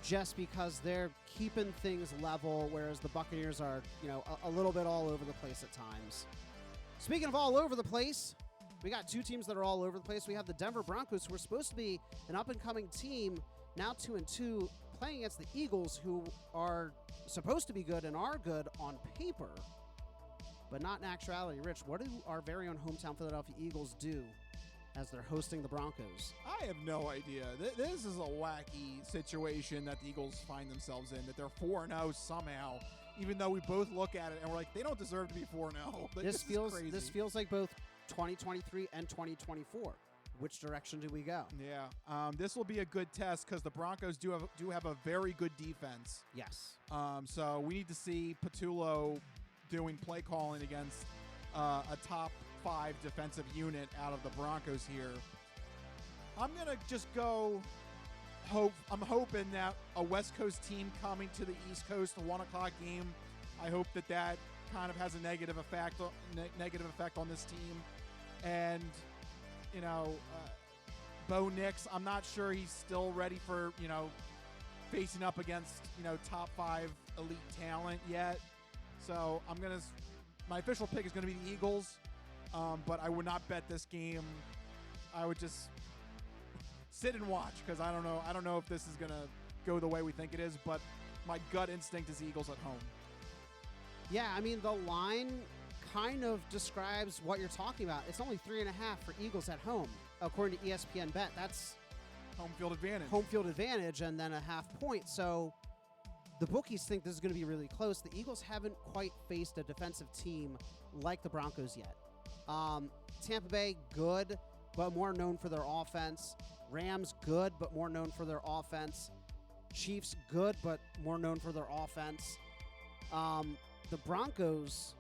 just because they're keeping things level, whereas the Buccaneers are, a little bit all over the place at times. Speaking of all over the place, we got two teams that are all over the place. We have the Denver Broncos, who are supposed to be an up-and-coming team, now 2-2, playing against the Eagles, who are supposed to be good and are good on paper, but not in actuality. Rich, what do our very own hometown Philadelphia Eagles do as they're hosting the Broncos? I have no idea. This is a wacky situation that the Eagles find themselves in, that they're 4-0 somehow, even though we both look at it and we're like, they don't deserve to be 4-0. This feels like both 2023 and 2024. Which direction do we go? Yeah, this will be a good test because the Broncos do have a very good defense. Yes. So we need to see Patullo doing play calling against a top 5 defensive unit out of the Broncos here. I'm gonna just go. I'm hoping that a West Coast team coming to the East Coast, a 1:00 game. I hope that kind of has a negative effect on this team, and Bo Nix. I'm not sure he's still ready for facing up against top 5 elite talent yet. So my official pick is gonna be the Eagles, but I would not bet this game. I would just sit and watch because I don't know if this is gonna go the way we think it is, but my gut instinct is Eagles at home. Yeah, I mean the line kind of describes what you're talking about. It's only 3.5 for Eagles at home, according to ESPN Bet. That's home field advantage. Home field advantage, and then a half point. So the bookies think this is going to be really close. The Eagles haven't quite faced a defensive team like the Broncos yet. Tampa Bay, good, but more known for their offense. Rams, good, but more known for their offense. Chiefs, good, but more known for their offense. The Broncos,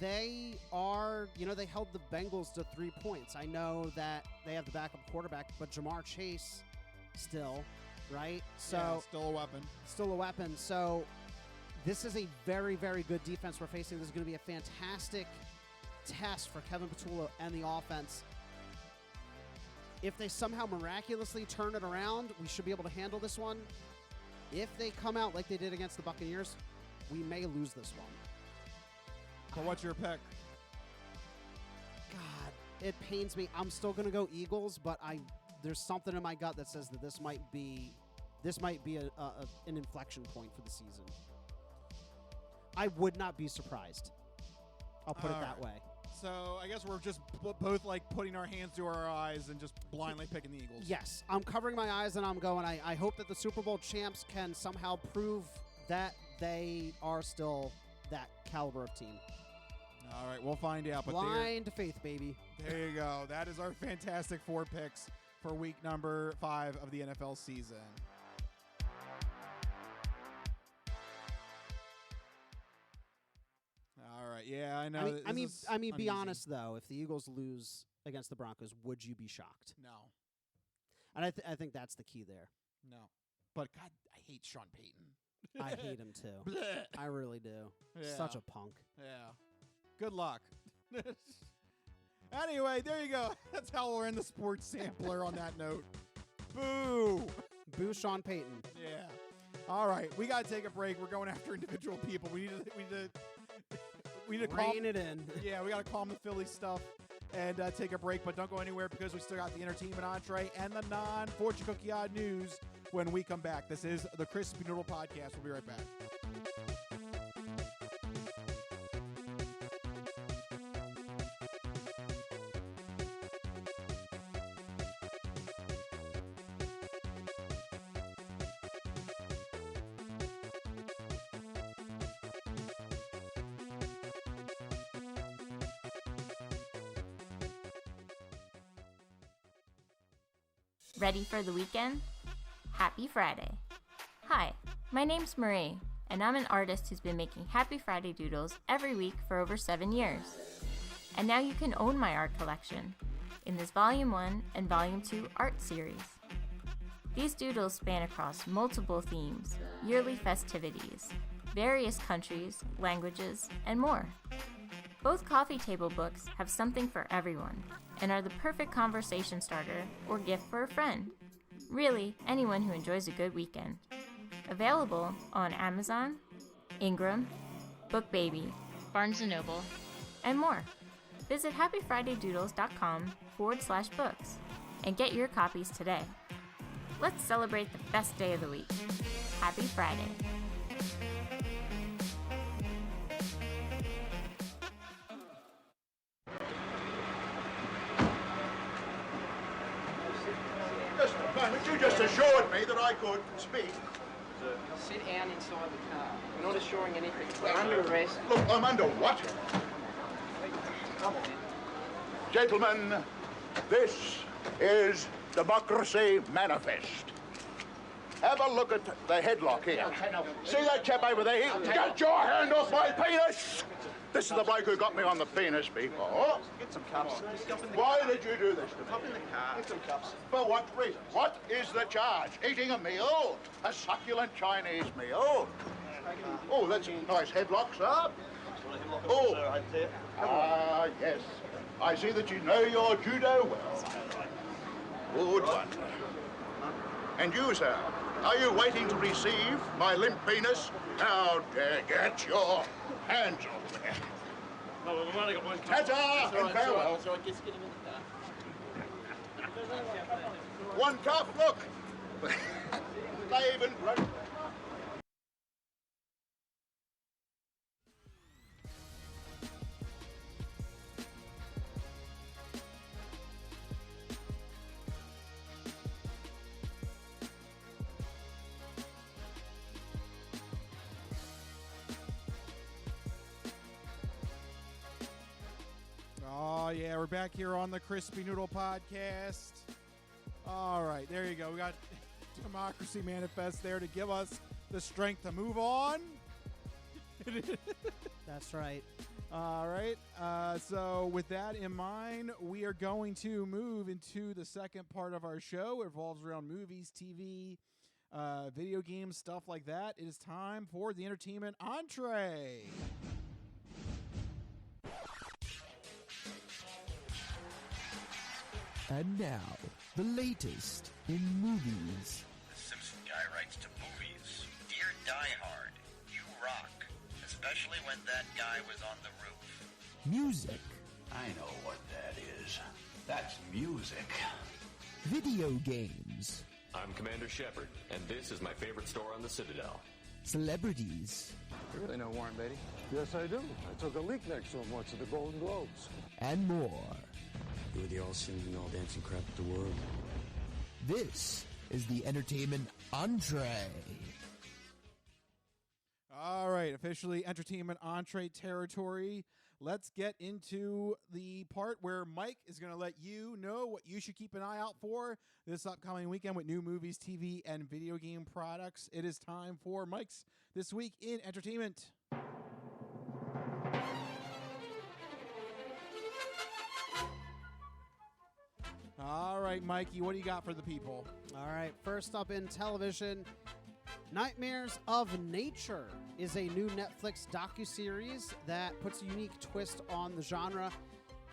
they are, they held the Bengals to 3 points. I know that they have the backup quarterback, but Jamar Chase still, right? So yeah, still a weapon. Still a weapon. So this is a very, very good defense we're facing. This is going to be a fantastic test for Kevin Patullo and the offense. If they somehow miraculously turn it around, we should be able to handle this one. If they come out like they did against the Buccaneers, we may lose this one. So what's your pick? God, it pains me. I'm still going to go Eagles, but there's something in my gut that says that this might be an inflection point for the season. I would not be surprised. I'll put it that way. So I guess we're just both like putting our hands to our eyes and just blindly picking the Eagles. Yes, I'm covering my eyes and I'm going. I hope that the Super Bowl champs can somehow prove that they are still that caliber of team. All right, we'll find out. But blind faith, baby. There you go. That is our fantastic 4 picks for week number 5 of the NFL season. All right. Yeah, I know. I mean, be honest though. If the Eagles lose against the Broncos, would you be shocked? No. And I think that's the key there. No. But God, I hate Sean Payton. I hate him too. I really do. Yeah. Such a punk. Yeah. Good luck. Anyway, there you go. That's how we'll end the sports sampler on that note. Boo. Boo Sean Payton. Yeah. All right. We got to take a break. We're going after individual people. We need to rein it in. Yeah, we got to calm the Philly stuff and take a break. But don't go anywhere because we still got the entertainment entree and the non-fortune cookie odd news when we come back. This is the Crispy Noodle Podcast. We'll be right back. Ready for the weekend? Happy Friday. Hi, my name's Marie, and I'm an artist who's been making Happy Friday doodles every week for over 7 years. And now you can own my art collection in this Volume 1 and Volume 2 art series. These doodles span across multiple themes, yearly festivities, various countries, languages, and more. Both coffee table books have something for everyone and are the perfect conversation starter or gift for a friend. Really, anyone who enjoys a good weekend. Available on Amazon, Ingram, BookBaby, Barnes & Noble, and more. Visit happyfridaydoodles.com/books and get your copies today. Let's celebrate the best day of the week. Happy Friday. Just a moment, you just assured me that I could speak. Sit down inside the car. We're not assuring anything. We're under arrest. Look, I'm under what? Come on. Gentlemen, this is Democracy Manifest. Have a look at the headlock here. See that chap over there? Get your hand off my penis! This is the bloke who got me on the penis before. Get some cups. Why did you do this to me? Hop in the car. Get some cups. For what reason? What is the charge? Eating a meal? A succulent Chinese meal? Oh, that's a nice headlock, sir. Oh, yes. I see that you know your judo well. Good one. And you, sir, are you waiting to receive my limp penis? Now, get your hands off there. No, we've only got one cup. Ta-ta and farewell. So I guess get him in the car. One cup, look. They've even broken. we're back here on the Crispy Noodle Podcast. All right, there you go. We got Democracy Manifest there to give us the strength to move on. That's right. All right. So with that in mind, we are going to move into the second part of our show. It revolves around movies, TV, video games, stuff like that. It is time for the entertainment entree. And now, the latest in movies. The Simpson guy writes to movies. Dear Die Hard, you rock. Especially when that guy was on the roof. Music. I know what that is. That's music. Video games. I'm Commander Shepard, and this is my favorite store on the Citadel. Celebrities. You really know Warren Beatty? Yes, I do. I took a leak next to him once at the Golden Globes. And more. You were the all-singing, all-dancing crap of the world. This is the entertainment entree. All right, officially entertainment entree territory. Let's get into the part where Mike is going to let you know what you should keep an eye out for this upcoming weekend with new movies, TV, and video game products. It is time for Mike's This Week in Entertainment. All right, Mikey, what do you got for the people? All right, first up in television, Nightmares of Nature is a new Netflix docuseries that puts a unique twist on the genre.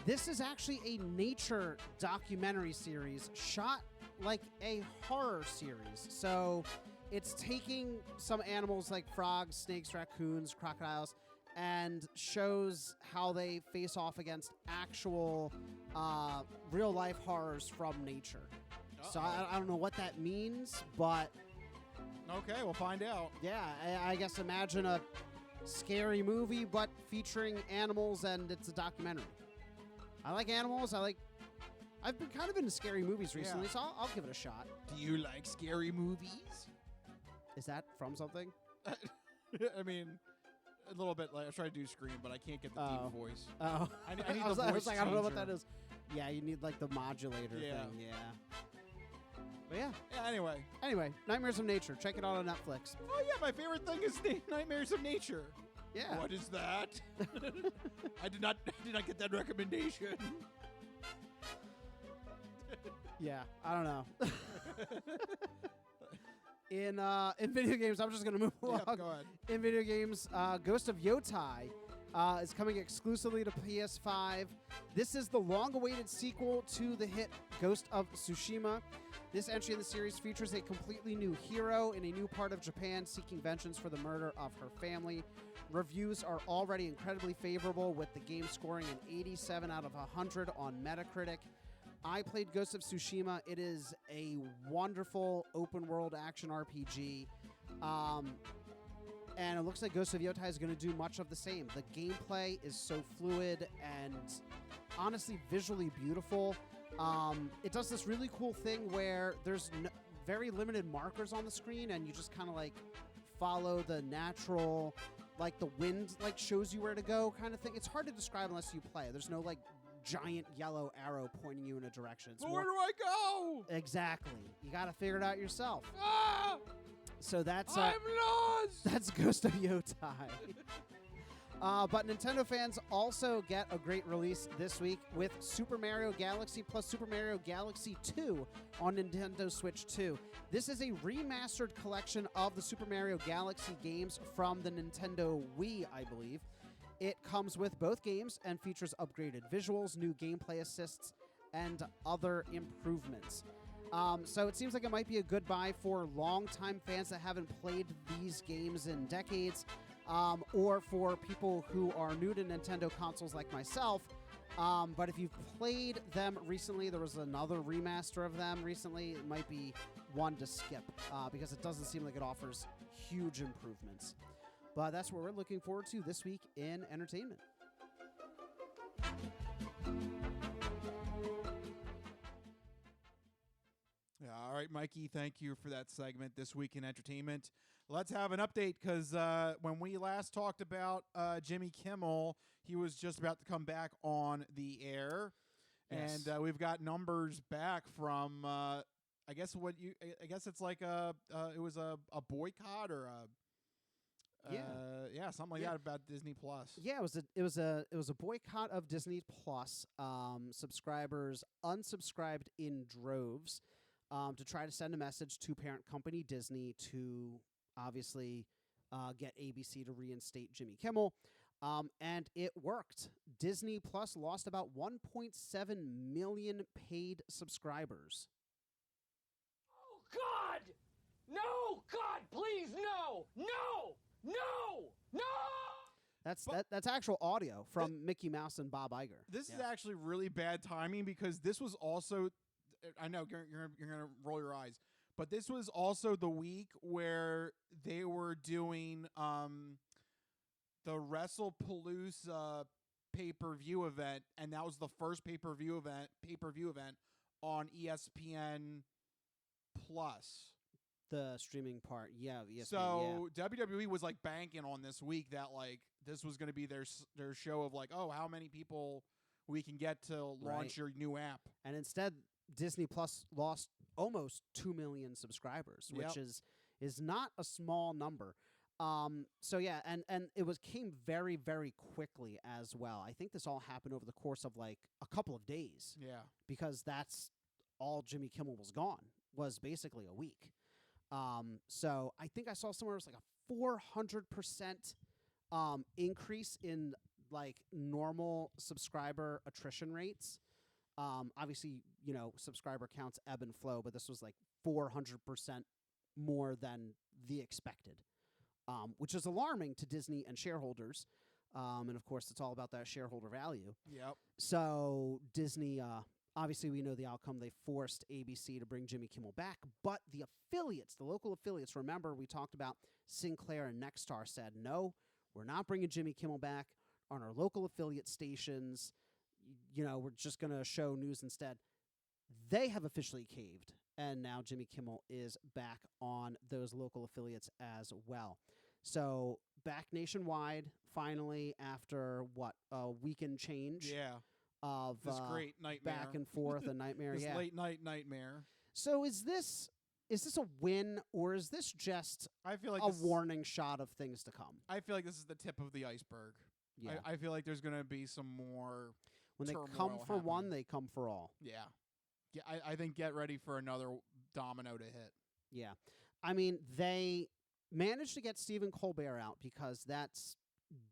This is actually a nature documentary series shot like a horror series. So it's taking some animals like frogs, snakes, raccoons, crocodiles, and shows how they face off against actual real-life horrors from nature. So I don't know what that means, but... Okay, we'll find out. Yeah, I guess imagine a scary movie, but featuring animals, and it's a documentary. I like animals. I've been kind of into scary movies recently, so I'll give it a shot. Do you like scary movies? Is that from something? I mean... A little bit. Like I try to do Scream, but I can't get the deep voice. Oh, I need I the voice was like, I don't know what changer. that is. Yeah, you need like the modulator thing. Yeah. But yeah. Yeah. Anyway, Nightmares of Nature. Check it out on Netflix. Oh yeah, my favorite thing is Nightmares of Nature. Yeah. What is that? I did not get that recommendation. Yeah, I don't know. In video games, I'm just going to move along. Yep, go ahead. In video games, Ghost of Yotai is coming exclusively to PS5. This is the long-awaited sequel to the hit Ghost of Tsushima. This entry in the series features a completely new hero in a new part of Japan seeking vengeance for the murder of her family. Reviews are already incredibly favorable, with the game scoring an 87 out of 100 on Metacritic. I played Ghost of Tsushima. It is a wonderful open-world action RPG. And it looks like Ghost of Yotai is going to do much of the same. The gameplay is so fluid and honestly visually beautiful. It does this really cool thing where there's very limited markers on the screen, and you just kind of like follow the natural, like the wind like shows you where to go kind of thing. It's hard to describe unless you play. There's no like giant yellow arrow pointing you in a direction. Where do I go? Exactly. You got to figure it out yourself. Ah! So that's I'm lost. That's Ghost of Yotai. But Nintendo fans also get a great release this week with Super Mario Galaxy plus Super Mario Galaxy 2 on Nintendo Switch 2. This is a remastered collection of the Super Mario Galaxy games from the Nintendo Wii, I believe. It comes with both games and features upgraded visuals, new gameplay assists, and other improvements. So it seems like it might be a good buy for longtime fans that haven't played these games in decades, or for people who are new to Nintendo consoles like myself. But if you've played them recently, there was another remaster of them recently, it might be one to skip, because it doesn't seem like it offers huge improvements. But that's what we're looking forward to this week in entertainment. All right, Mikey, thank you for that segment this week in entertainment. Let's have an update, because when we last talked about Jimmy Kimmel, he was just about to come back on the air. And we've got numbers back from I guess it's like it was a boycott or a something like that about Disney Plus. Yeah, it was a boycott of Disney Plus. Subscribers unsubscribed in droves to try to send a message to parent company Disney to obviously get ABC to reinstate Jimmy Kimmel. And it worked. Disney Plus lost about 1.7 million paid subscribers. Oh, God! No! God, please, no! No! No! No! That's actual audio from Mickey Mouse and Bob Iger. This is actually really bad timing because this was also, I know you're going to roll your eyes, but this was also the week where they were doing the WrestlePalooza pay-per-view event, and that was the first pay-per-view event on ESPN Plus. The streaming part, yeah. ESPN, so WWE was like banking on this week that like this was going to be their show of like, oh, how many people we can get to launch your new app. And instead, Disney Plus lost almost 2 million subscribers, which is not a small number. So yeah, and it came very, very quickly as well. I think this all happened over the course of like a couple of days. Yeah. Because that's all Jimmy Kimmel was gone, was basically a week. So I think I saw somewhere it was like a 400% increase in like normal subscriber attrition rates. Obviously, subscriber counts ebb and flow, but this was like 400% more than the expected. Which is alarming to Disney and shareholders. And, of course, it's all about that shareholder value. Yep. So Disney, obviously we know the outcome. They forced ABC to bring Jimmy Kimmel back. But the affiliates, the local affiliates, remember we talked about Sinclair and Nexstar said, no, we're not bringing Jimmy Kimmel back on our local affiliate stations. We're just going to show news instead. They have officially caved. And now Jimmy Kimmel is back on those local affiliates as well. So back nationwide, finally, after a weekend change? Yeah. Of this great nightmare. Back and forth, a nightmare. This late night nightmare. So is this a win, or is this just I feel like a warning shot of things to come? I feel like this is the tip of the iceberg. Yeah. I feel like there's going to be some more. When they come for one, they come for all. Yeah. Yeah, I think get ready for another domino to hit. Yeah. I mean, they managed to get Stephen Colbert out because that's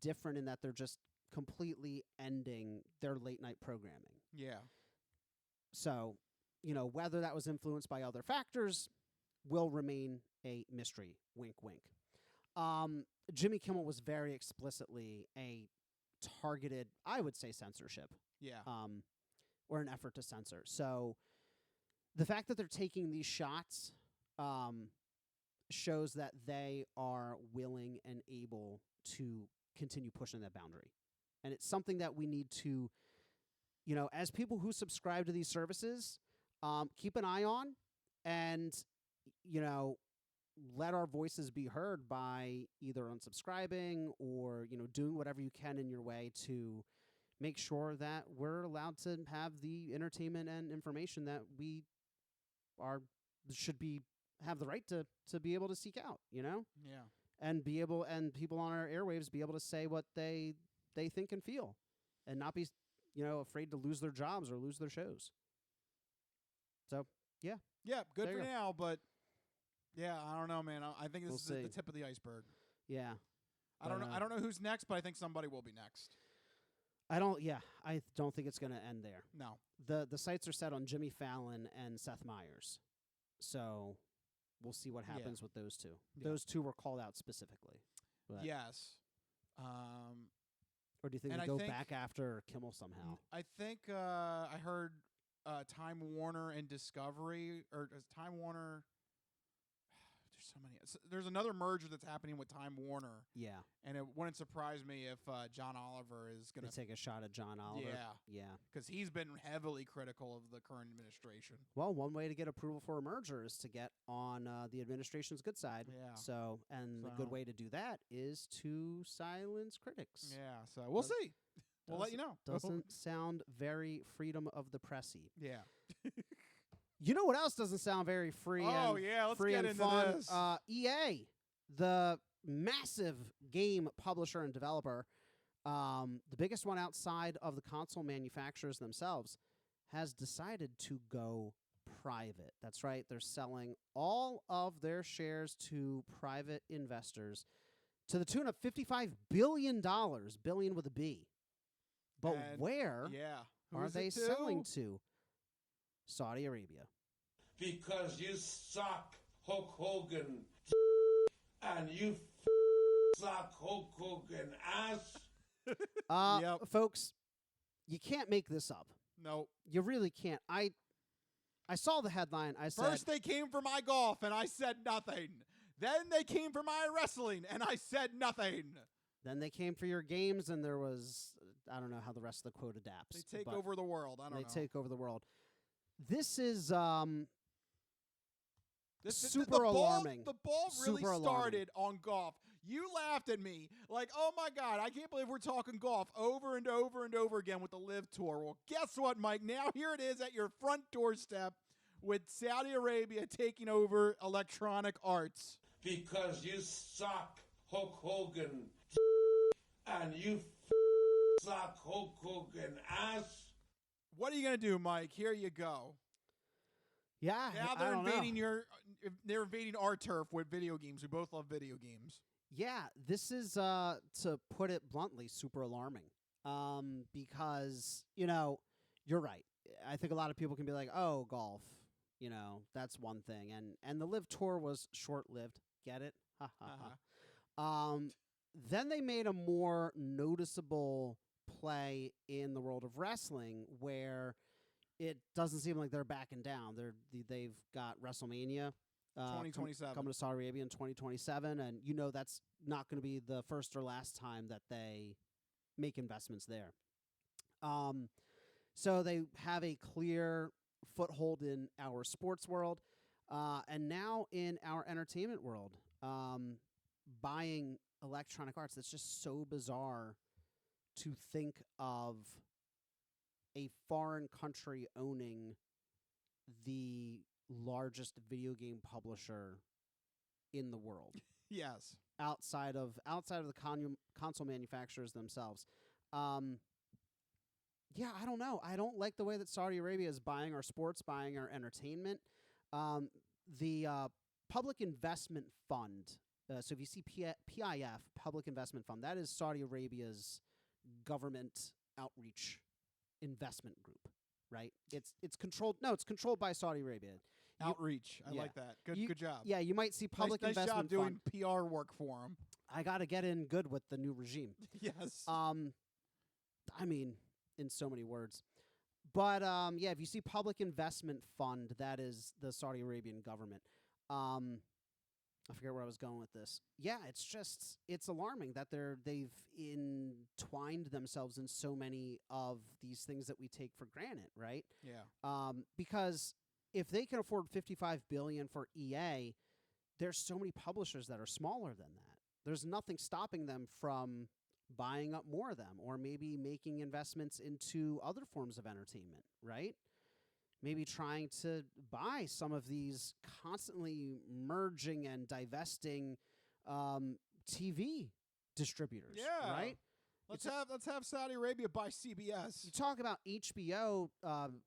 different in that they're just completely ending their late night programming. Yeah. So, whether that was influenced by other factors will remain a mystery. Wink, wink. Jimmy Kimmel was very explicitly a targeted, I would say, censorship. Yeah. Or an effort to censor. So the fact that they're taking these shots shows that they are willing and able to continue pushing that boundary. And it's something that we need to, as people who subscribe to these services, keep an eye on and, let our voices be heard by either unsubscribing or, doing whatever you can in your way to make sure that we're allowed to have the entertainment and information that we have the right to be able to seek out, Yeah. And people on our airwaves be able to say what they think and feel and not be, afraid to lose their jobs or lose their shows. So, yeah. Yeah, good for now, but yeah, I don't know, man. I think this is the tip of the iceberg. Yeah. I don't know who's next, but I think somebody will be next. I don't think it's going to end there. No. The sights are set on Jimmy Fallon and Seth Meyers. So we'll see what happens with those two. Yeah. Those two were called out specifically. But Yes. or do you think they go back after Kimmel somehow? I think I heard Time Warner and Discovery, or Time Warner. There's so many. There's another merger that's happening with Time Warner. Yeah. And it wouldn't surprise me if John Oliver is going to take a shot at John Oliver. Yeah. Yeah. Because he's been heavily critical of the current administration. Well, one way to get approval for a merger is to get on the administration's good side. Yeah. So, the good way to do that is to silence critics. Yeah. So we'll see. We'll let you know. Doesn't sound very freedom of the pressy. Yeah. You know what else doesn't sound very free? Oh, and yeah, let's free get and into fun? this. EA, the massive game publisher and developer, the biggest one outside of the console manufacturers themselves, has decided to go private. That's right. They're selling all of their shares to private investors to the tune of $55 billion, billion with a B. But where are they selling to? Saudi Arabia. Because you suck Hulk Hogan and you suck Hulk Hogan ass. Folks, you can't make this up. No. You really can't. I saw the headline. I said, first they came for my golf, and I said nothing. Then they came for my wrestling, and I said nothing. Then they came for your games, and there was, I don't know how the rest of the quote adapts. They take over the world. I don't know. They take over the world. This is super alarming. The ball really Super started on golf. You laughed at me like, oh, my God, I can't believe we're talking golf over and over and over again with the Live Tour. Well, guess what, Mike? Now here it is at your front doorstep with Saudi Arabia taking over Electronic Arts. Because you suck Hulk Hogan and you suck Hulk Hogan ass. What are you going to do, Mike? Here you go. Yeah, now they're invading our turf with video games. We both love video games. Yeah, this is, to put it bluntly, super alarming. Because, you're right. I think a lot of people can be like, oh, golf, that's one thing. And the Live Tour was short-lived. Get it? Ha, ha, ha. Then they made a more noticeable play in the world of wrestling where it doesn't seem like they're backing down. They've got WrestleMania 2027 coming to Saudi Arabia in 2027, and that's not going to be the first or last time that they make investments there. So they have a clear foothold in our sports world, and now in our entertainment world, buying Electronic Arts. That's just so bizarre to think of a foreign country owning the largest video game publisher in the world. Yes. Outside of the console manufacturers themselves. Yeah, I don't know. I don't like the way that Saudi Arabia is buying our sports, buying our entertainment. The Public Investment Fund. So if you see PIF, Public Investment Fund, that is Saudi Arabia's government outreach investment group, right? It's controlled. No, it's controlled by Saudi Arabia. Outreach. I like that. Good job. Yeah, you might see Public nice Investment job Fund. doing PR work for them. I got to get in good with the new regime. Yes. I mean, in so many words. But yeah, if you see Public Investment Fund, that is the Saudi Arabian government. I forget where I was going with this. Yeah, it's alarming that they've entwined themselves in so many of these things that we take for granted, right? Yeah. Because if they can afford $55 billion for EA, there's so many publishers that are smaller than that. There's nothing stopping them from buying up more of them, or maybe making investments into other forms of entertainment, right? Maybe trying to buy some of these constantly merging and divesting TV distributors. Yeah. Right? Let's have Saudi Arabia buy CBS. You talk about HBO,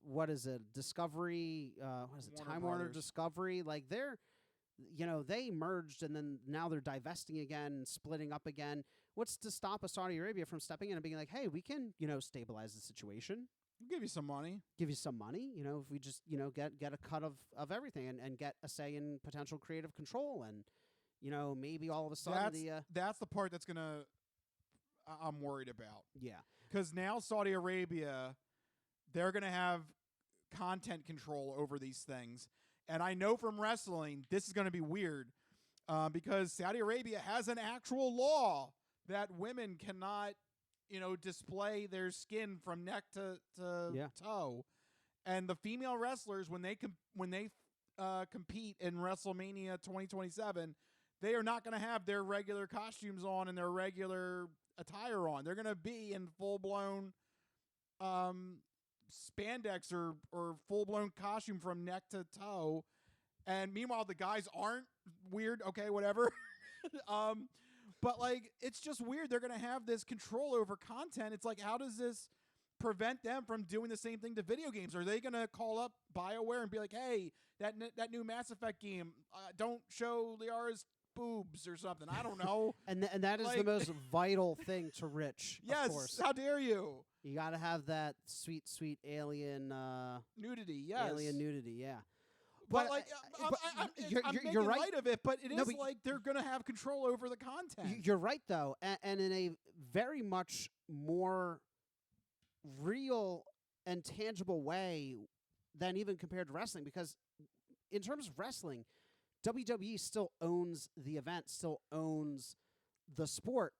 what is it? Discovery, what is it? Warner Time Warner Brothers. Discovery. Like they merged and then now they're divesting again and splitting up again. What's to stop Saudi Arabia from stepping in and being like, hey, we can, stabilize the situation. We'll give you some money. Give you some money, if we just, get a cut of everything and get a say in potential creative control and, maybe all of a sudden that's the part that's I'm worried about. Yeah. Because now Saudi Arabia, they're going to have content control over these things. And I know from wrestling, this is going to be weird because Saudi Arabia has an actual law that women cannot display their skin from neck to toe, and the female wrestlers when they compete in WrestleMania 2027, they are not going to have their regular costumes on and their regular attire on. They're going to be in full-blown spandex or full-blown costume from neck to toe. And meanwhile, the guys aren't. Weird. Okay, whatever. But, like, it's just weird. They're going to have this control over content. It's like, how does this prevent them from doing the same thing to video games? Are they going to call up BioWare and be like, hey, that new Mass Effect game, don't show Liara's boobs or something? I don't know. and that is the most vital thing to Rich. Yes, of course. How dare you? You got to have that sweet, sweet alien nudity. Yes, alien nudity. Yeah. But like, I'm making right. light of it, but it is like they're going to have control over the content. You're right, though, and in a very much more real and tangible way than even compared to wrestling. Because in terms of wrestling, WWE still owns the event, still owns the sport,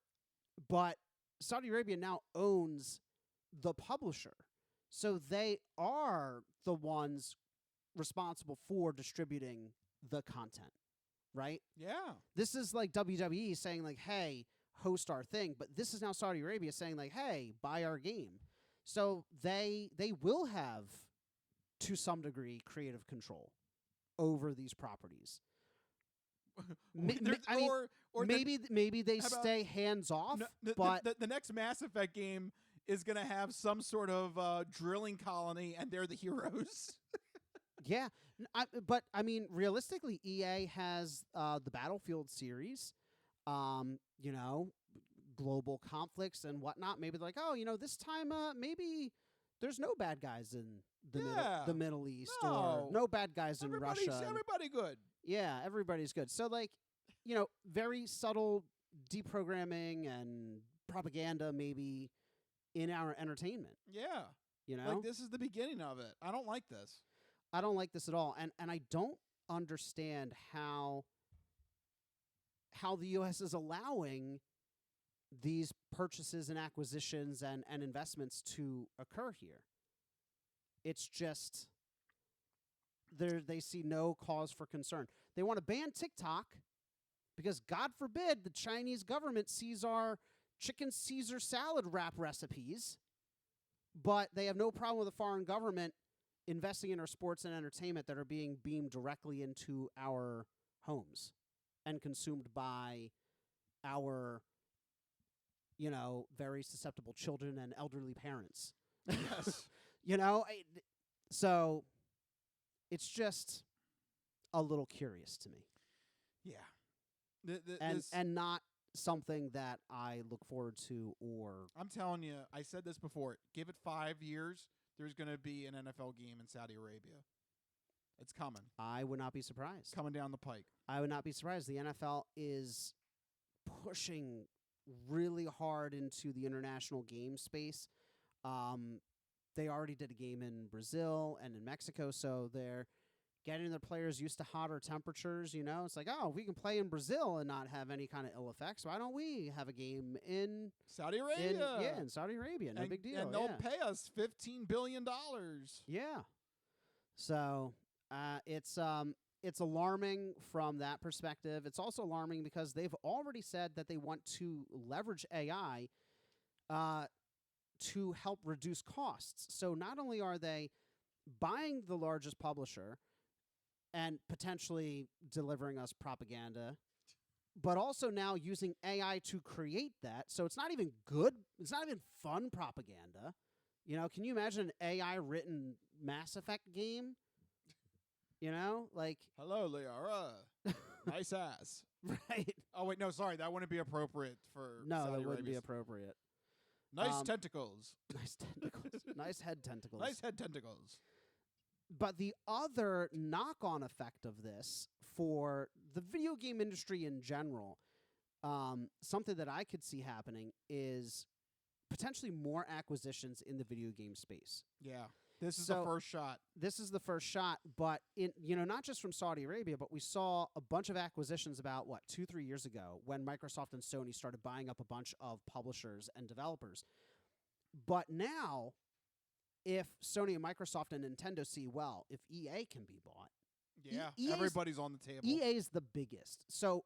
but Saudi Arabia now owns the publisher. So they are the ones responsible for distributing the content, right? Yeah. This is like WWE saying like, hey, host our thing, but this is now Saudi Arabia saying like, hey, buy our game. So they will have, to some degree, creative control over these properties. Maybe they stay hands off, but the next Mass Effect game is going to have some sort of drilling colony, and they're the heroes. Yeah, but I mean, realistically, EA has the Battlefield series, global conflicts and whatnot. Maybe they're like, oh, this time maybe there's no bad guys in the Middle East, or no bad guys in Russia. Everybody good. Yeah, everybody's good. So, like, very subtle deprogramming and propaganda maybe in our entertainment. Yeah. Like, this is the beginning of it. I don't like this. I don't like this at all. And I don't understand how the U.S. is allowing these purchases and acquisitions and investments to occur here. It's just they see no cause for concern. They want to ban TikTok because, God forbid, the Chinese government sees our chicken Caesar salad wrap recipes, but they have no problem with a foreign government investing in our sports and entertainment that are being beamed directly into our homes and consumed by our, very susceptible children and elderly parents. Yes. So it's just a little curious to me. Yeah. And not something that I look forward to, or... I'm telling you, I said this before, give it 5 years, there's going to be an NFL game in Saudi Arabia. It's coming. I would not be surprised. Coming down the pike. I would not be surprised. The NFL is pushing really hard into the international game space. They already did a game in Brazil and in Mexico, so they're getting their players used to hotter temperatures. It's like, oh, we can play in Brazil and not have any kind of ill effects. Why don't we have a game in Saudi Arabia? In Saudi Arabia. No big deal. And they'll pay us $15 billion. Yeah. So it's alarming from that perspective. It's also alarming because they've already said that they want to leverage AI to help reduce costs. So not only are they buying the largest publisher and potentially delivering us propaganda, but also now using AI to create that. So it's not even good. It's not even fun propaganda. Can you imagine an AI-written Mass Effect game? Like... Hello, Liara. Nice ass. Right. Oh, wait, no, sorry. That wouldn't be appropriate for No, Saudi that wouldn't be Arabia's. appropriate. Nice tentacles. Nice tentacles. Nice head tentacles. Nice head tentacles. But the other knock-on effect of this for the video game industry in general, something that I could see happening is potentially more acquisitions in the video game space. Yeah. This is the first shot. This is the first shot, but not just from Saudi Arabia, but we saw a bunch of acquisitions about 2-3 years ago when Microsoft and Sony started buying up a bunch of publishers and developers. But now, if Sony and Microsoft and Nintendo see, well, if EA can be bought, everybody's on the table. EA is the biggest. So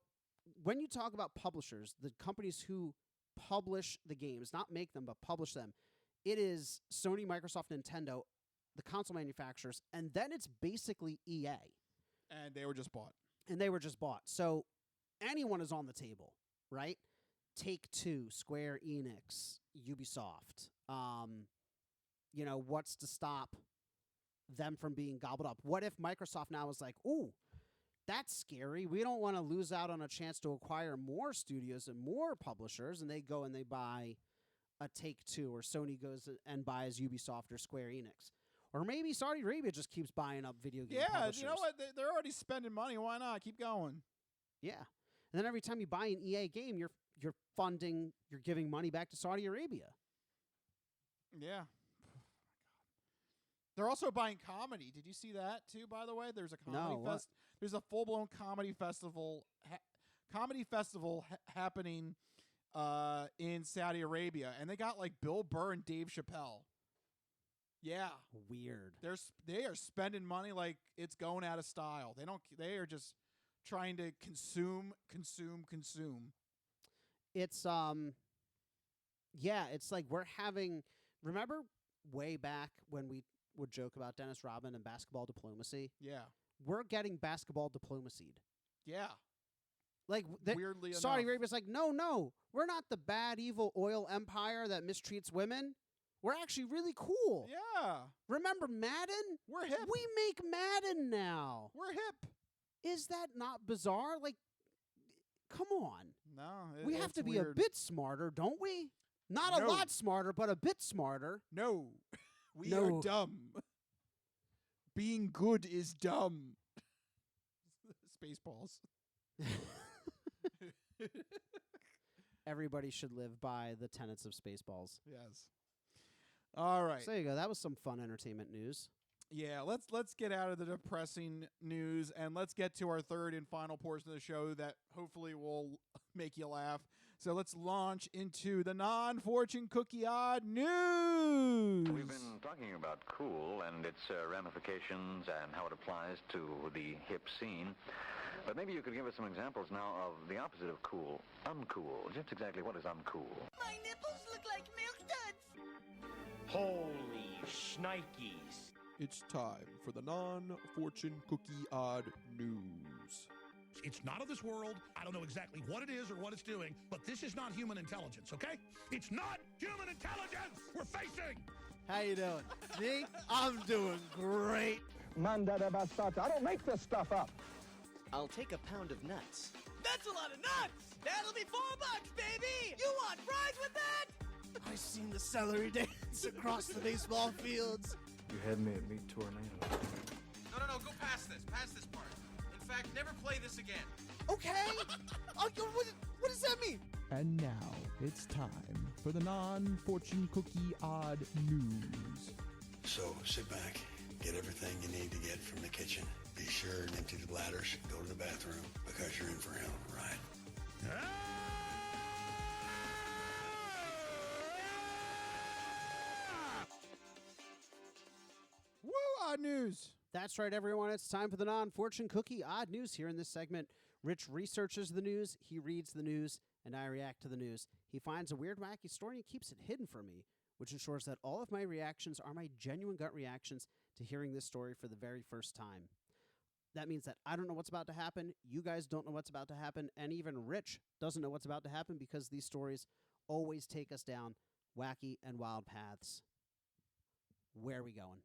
when you talk about publishers, the companies who publish the games, not make them, but publish them, it is Sony, Microsoft, Nintendo, the console manufacturers, and then it's basically EA. And they were just bought. So anyone is on the table, right? Take-Two, Square Enix, Ubisoft. What's to stop them from being gobbled up? What if Microsoft now is like, ooh, that's scary. We don't want to lose out on a chance to acquire more studios and more publishers, and they go and they buy a Take-Two, or Sony goes and buys Ubisoft or Square Enix. Or maybe Saudi Arabia just keeps buying up video game publishers. You know what? They're already spending money. Why not? Keep going. Yeah. And then every time you buy an EA game, you're giving money back to Saudi Arabia. Yeah. They're also buying comedy. Did you see that too? By the way, there's a comedy There's a full-blown comedy festival. Happening in Saudi Arabia, and they got like Bill Burr and Dave Chappelle. Yeah, weird. They are spending money like it's going out of style. They are just trying to consume. It's it's like we're having. Remember way back when we would joke about Dennis Rodman and basketball diplomacy? Yeah, we're getting basketball diplomacied. Yeah, like weirdly Saudi enough. Arabia's like, no, we're not the bad, evil oil empire that mistreats women. We're actually really cool. Yeah. Remember Madden? We're hip. We make Madden now. We're hip. Is that not bizarre? Like, come on. No, we have to be a bit smarter, don't we? Not a lot smarter, but a bit smarter. No. We are dumb. Being good is dumb. Spaceballs. Everybody should live by the tenets of Spaceballs. Yes. All right. So there you go. That was some fun entertainment news. Yeah, let's get out of the depressing news and let's get to our third and final portion of the show that hopefully will make you laugh. So let's launch into the non-fortune cookie odd news. We've been talking about cool and its ramifications and how it applies to the hip scene. But maybe you could give us some examples now of the opposite of cool, uncool. Just exactly what is uncool? My nipples look like milk duds. Holy shnikes. It's time for the non-fortune cookie odd news. It's not of this world. I don't know exactly what it is or what it's doing, but this is not human intelligence, okay? It's not human intelligence we're facing. How you doing? Me? I'm doing great. Mandada basata. I don't make this stuff up. I'll take a pound of nuts. That's a lot of nuts. That'll be $4, baby. You want fries with that? I seen the celery dance across the baseball fields. You had me at Meat Tornado. No, go past this part. In fact, never play this again. Okay. What does that mean? And now it's time for the non-fortune cookie odd news. So sit back, get everything you need to get from the kitchen. Be sure and empty the bladders, go to the bathroom, because you're in for a hell of a ride. Woo, odd news. That's right, everyone. It's time for the non-fortune cookie odd news. Here in this segment, Rich researches the news, he reads the news, and I react to the news. He finds a weird, wacky story and keeps it hidden from me, which ensures that all of my reactions are my genuine gut reactions to hearing this story for the very first time. That means that I don't know what's about to happen, you guys don't know what's about to happen, and even Rich doesn't know what's about to happen because these stories always take us down wacky and wild paths. Where are we going?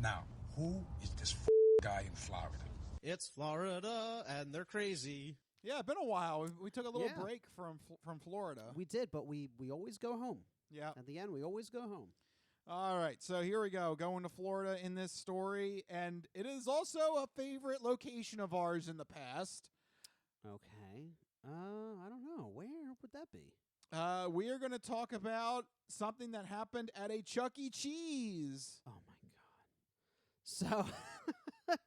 Now, who is this guy in Florida? It's Florida, and they're crazy. Yeah, it's been a while. We took a little break from Florida. We did, but we always go home. Yeah. At the end, we always go home. All right, so here we go. Going to Florida in this story, and it is also a favorite location of ours in the past. Okay. I don't know. Where would that be? We are going to talk about something that happened at a Chuck E. Cheese. Oh, my God. So,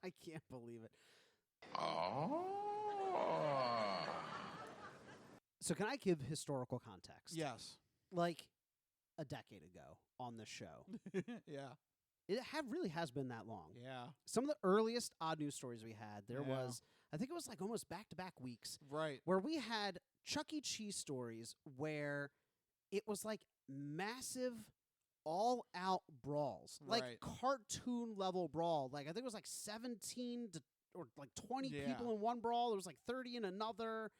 I can't believe it. Oh. So can I give historical context? Yes. Like a decade ago on this show. Yeah. It really has been that long. Yeah. Some of the earliest odd news stories we had, there was I think it was like almost back-to-back weeks. Right. Where we had Chuck E. Cheese stories where it was like massive all-out brawls. Like cartoon-level brawl. Like I think it was like 17 to or like 20 people in one brawl. There was like 30 in another.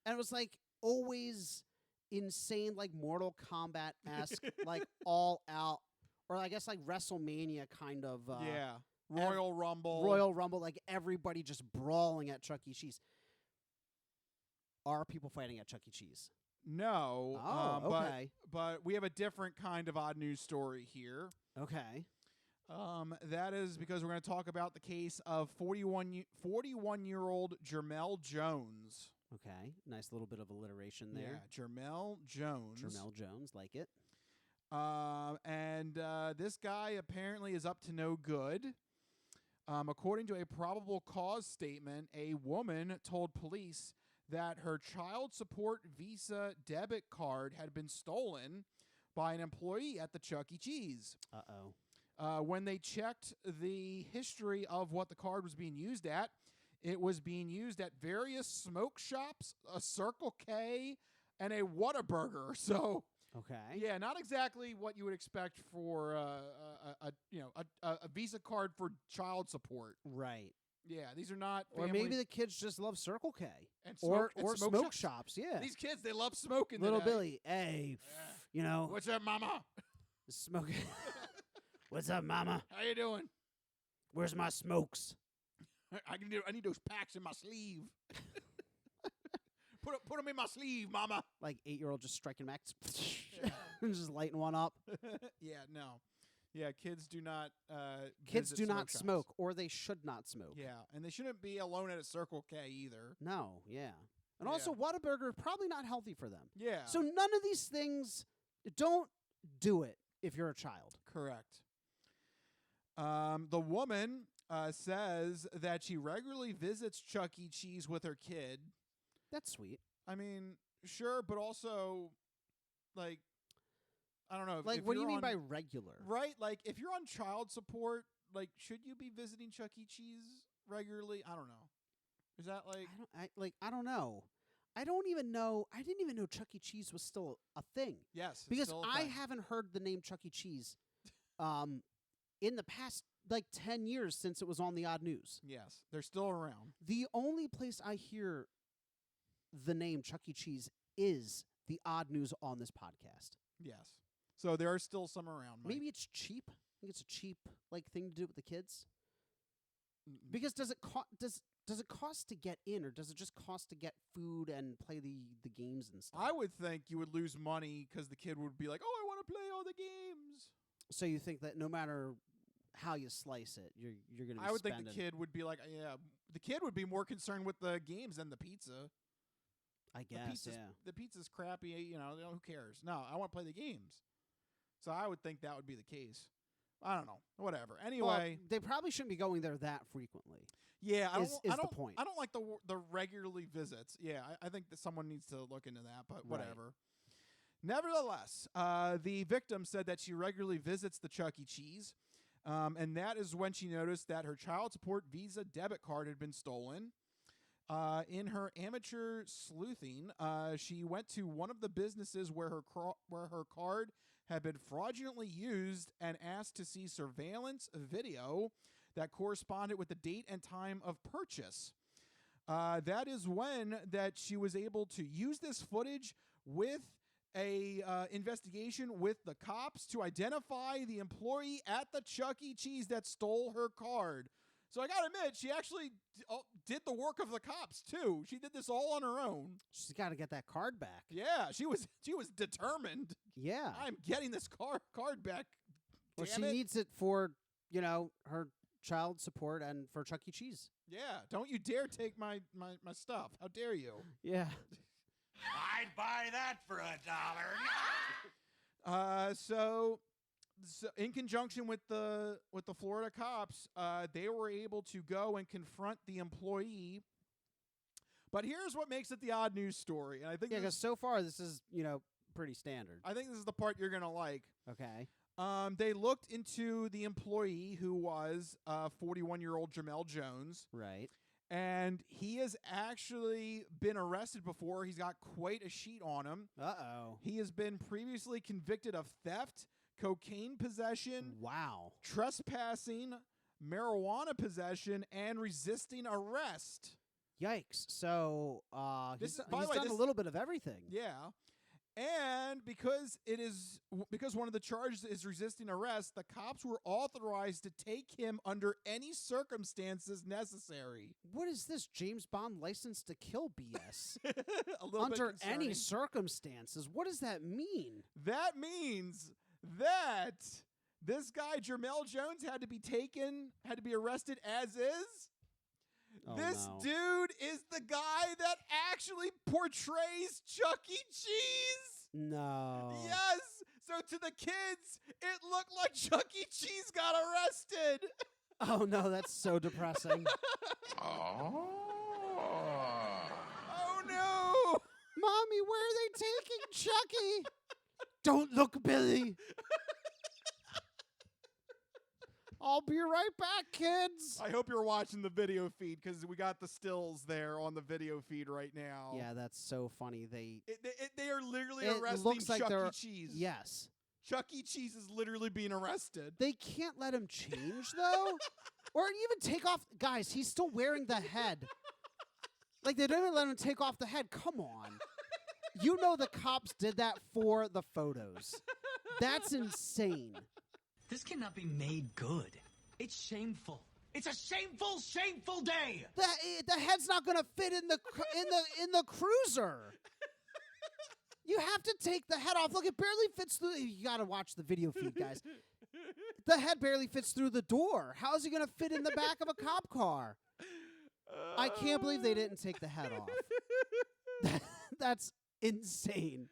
And it was like always insane, like Mortal Kombat-esque, like all-out. Or I guess like WrestleMania kind of. Royal Rumble. Royal Rumble, like everybody just brawling at Chuck E. Cheese. Are people fighting at Chuck E. Cheese? No. Okay. But we have a different kind of odd news story here. Okay. That is because we're going to talk about the case of 41-year-old Jermel Jones. Okay. Nice little bit of alliteration there. Yeah, Jermel Jones. Jermel Jones, like it. And this guy apparently is up to no good. According to a probable cause statement, a woman told police that her child support Visa debit card had been stolen by an employee at the Chuck E. Cheese. Uh-oh. When they checked the history of what the card was being used at, it was being used at various smoke shops, a Circle K, and a Whataburger. So, yeah, not exactly what you would expect for a Visa card for child support. Right. Yeah, these are not. Or maybe the kids just love Circle K and or smoke shops. Yeah, these kids, they love smoking. Little today. Billy, hey, you know what's up, Mama? Smoking. What's up, Mama? How you doing? Where's my smokes? I need those packs in my sleeve. Put them in my sleeve, Mama. Like 8-year-old just striking max, just lighting one up. Yeah, no. Yeah, kids do not. Kids do not shops. smoke, or they should not smoke. Yeah, and they shouldn't be alone at a Circle K either. No, yeah, and also Whataburger probably not healthy for them. Yeah. So none of these things. Don't do it if you're a child. Correct. The woman says that she regularly visits Chuck E. Cheese with her kid. That's sweet. I mean, sure, but also, like, I don't know. Like, if what do you you're mean on- by regular? Right? Like, if you're on child support, like, should you be visiting Chuck E. Cheese regularly? I don't know. Is that like? I don't know. I don't even know. I didn't even know Chuck E. Cheese was still a thing. Yes, it's because still a I thing. haven't heard the name Chuck E. Cheese, in the past like 10 years since it was on the Odd News. Yes, they're still around. The only place I hear the name Chuck E. Cheese is the Odd News on this podcast. Yes. So there are still some around. Mike. Maybe it's cheap. I think it's a cheap like thing to do with the kids. Because does it cost to get in, or does it just cost to get food and play the games and stuff? I would think you would lose money because the kid would be like, "Oh, I want to play all the games." So you think that no matter how you slice it, you're going to be I would think spending. the kid would be like, "Yeah." The kid would be more concerned with the games than the pizza. I guess, The pizza's crappy. You know, who cares? No, I want to play the games. So I would think that would be the case. I don't know. Whatever. Anyway, well, they probably shouldn't be going there that frequently. Yeah, is the point. I don't like the regularly visits. Yeah, I think that someone needs to look into that, but whatever. Nevertheless, the victim said that she regularly visits the Chuck E. Cheese, and that is when she noticed that her child support Visa debit card had been stolen. In her amateur sleuthing, she went to one of the businesses where her card had been fraudulently used and asked to see surveillance video that corresponded with the date and time of purchase. That is when that she was able to use this footage with a investigation with the cops to identify the employee at the Chuck E. Cheese that stole her card. So I gotta admit, she actually did the work of the cops too. She did this all on her own. She's got to get that card back. Yeah, she was determined. Yeah, I'm getting this card back. Well, she needs it for her child support and for Chuck E. Cheese. Yeah, don't you dare take my stuff. How dare you? Yeah. I'd buy that for $1. So in conjunction with the Florida cops, they were able to go and confront the employee. But here's what makes it the odd news story, and I think because so far this is pretty standard. I think this is the part you're gonna like. Okay. They looked into the employee who was 41-year-old Jermel Jones. Right. And he has actually been arrested before. He's got quite a sheet on him. Uh-oh. He has been previously convicted of theft, cocaine possession, wow, trespassing, marijuana possession, and resisting arrest. Yikes. So he's done a little bit of everything. Yeah. And because one of the charges is resisting arrest, the cops were authorized to take him under any circumstances necessary. What is this, James Bond License to Kill BS? A little under bit any concerning. circumstances. What does that mean? That means that this guy, Jermell Jones, had to be arrested as is. Oh, this no. dude is the guy that actually portrays Chuck E. Cheese. No. Yes. So to the kids, it looked like Chuck E. Cheese got arrested. Oh, no, that's so depressing. Oh no. Mommy, where are they taking Chucky? Don't look, Billy. I'll be right back, kids. I hope you're watching the video feed because we got the stills there on the video feed right now. Yeah, that's so funny. They are literally it arresting looks like Chuck they're- E. Cheese. Yes. Chuck E. Cheese is literally being arrested. They can't let him change, though? Or even take off. Guys, he's still wearing the head. Like, they don't even let him take off the head. Come on. You know the cops did that for the photos. That's insane. This cannot be made good. It's shameful. It's a shameful, shameful day. The head's not going to fit in the cruiser. You have to take the head off. Look, it barely fits through. You got to watch the video feed, guys. The head barely fits through the door. How is he going to fit in the back of a cop car? I can't believe they didn't take the head off. That's insane.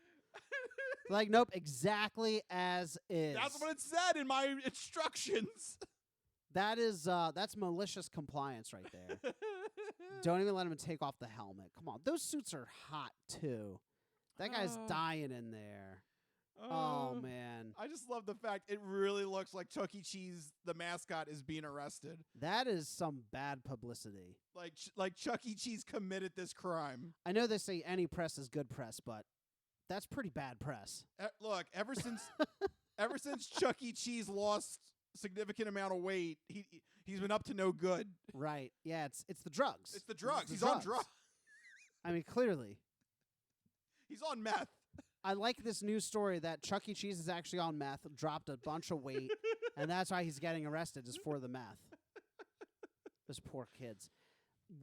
Like, nope, exactly as is. That's what it said in my instructions. That's malicious compliance right there. Don't even let him take off the helmet. Come on, those suits are hot too. That guy's dying in there. Oh man, I just love the fact it really looks like Chuck E. Cheese, the mascot, is being arrested. That is some bad publicity. Like Chuck E. Cheese committed this crime. I know they say any press is good press, but that's pretty bad press. Look, ever since Chuck E. Cheese lost significant amount of weight, he's been up to no good. Right. Yeah, it's the drugs. It's the drugs. He's on drugs. I mean, clearly. He's on meth. I like this news story that Chuck E. Cheese is actually on meth, dropped a bunch of weight, and that's why he's getting arrested, is for the meth. Those poor kids.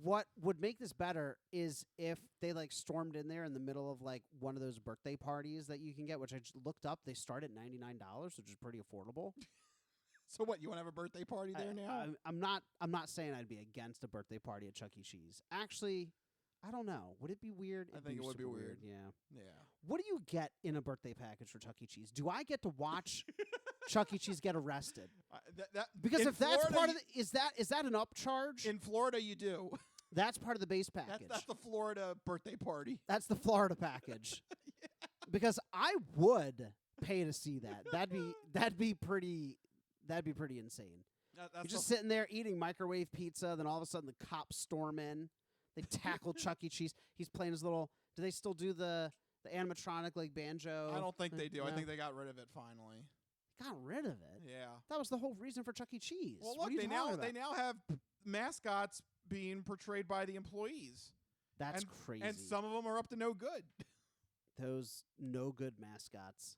What would make this better is if they stormed in there in the middle of one of those birthday parties that you can get, which I just looked up. They start at $99, which is pretty affordable. So what? You want to have a birthday party there now? I'm not saying I'd be against a birthday party at Chuck E. Cheese. Actually, I don't know. Would it be weird? I think it would be weird. Yeah. Yeah. What do you get in a birthday package for Chuck E. Cheese? Do I get to watch Chuck E. Cheese get arrested? Because if that's Florida, part of is that an upcharge? In Florida, you do. That's part of the base package. That's the Florida birthday party. That's the Florida package. Yeah. Because I would pay to see that. That'd be pretty insane. You're just sitting there eating microwave pizza, then all of a sudden the cops storm in. They tackle Chuck E. Cheese. He's playing his little. Do they still do the animatronic banjo? I don't think they do. No. I think they got rid of it finally. Got rid of it? Yeah. That was the whole reason for Chuck E. Cheese. Well, What look, are you talking about? they now have mascots being portrayed by the employees. That's crazy. And some of them are up to no good. Those no good mascots.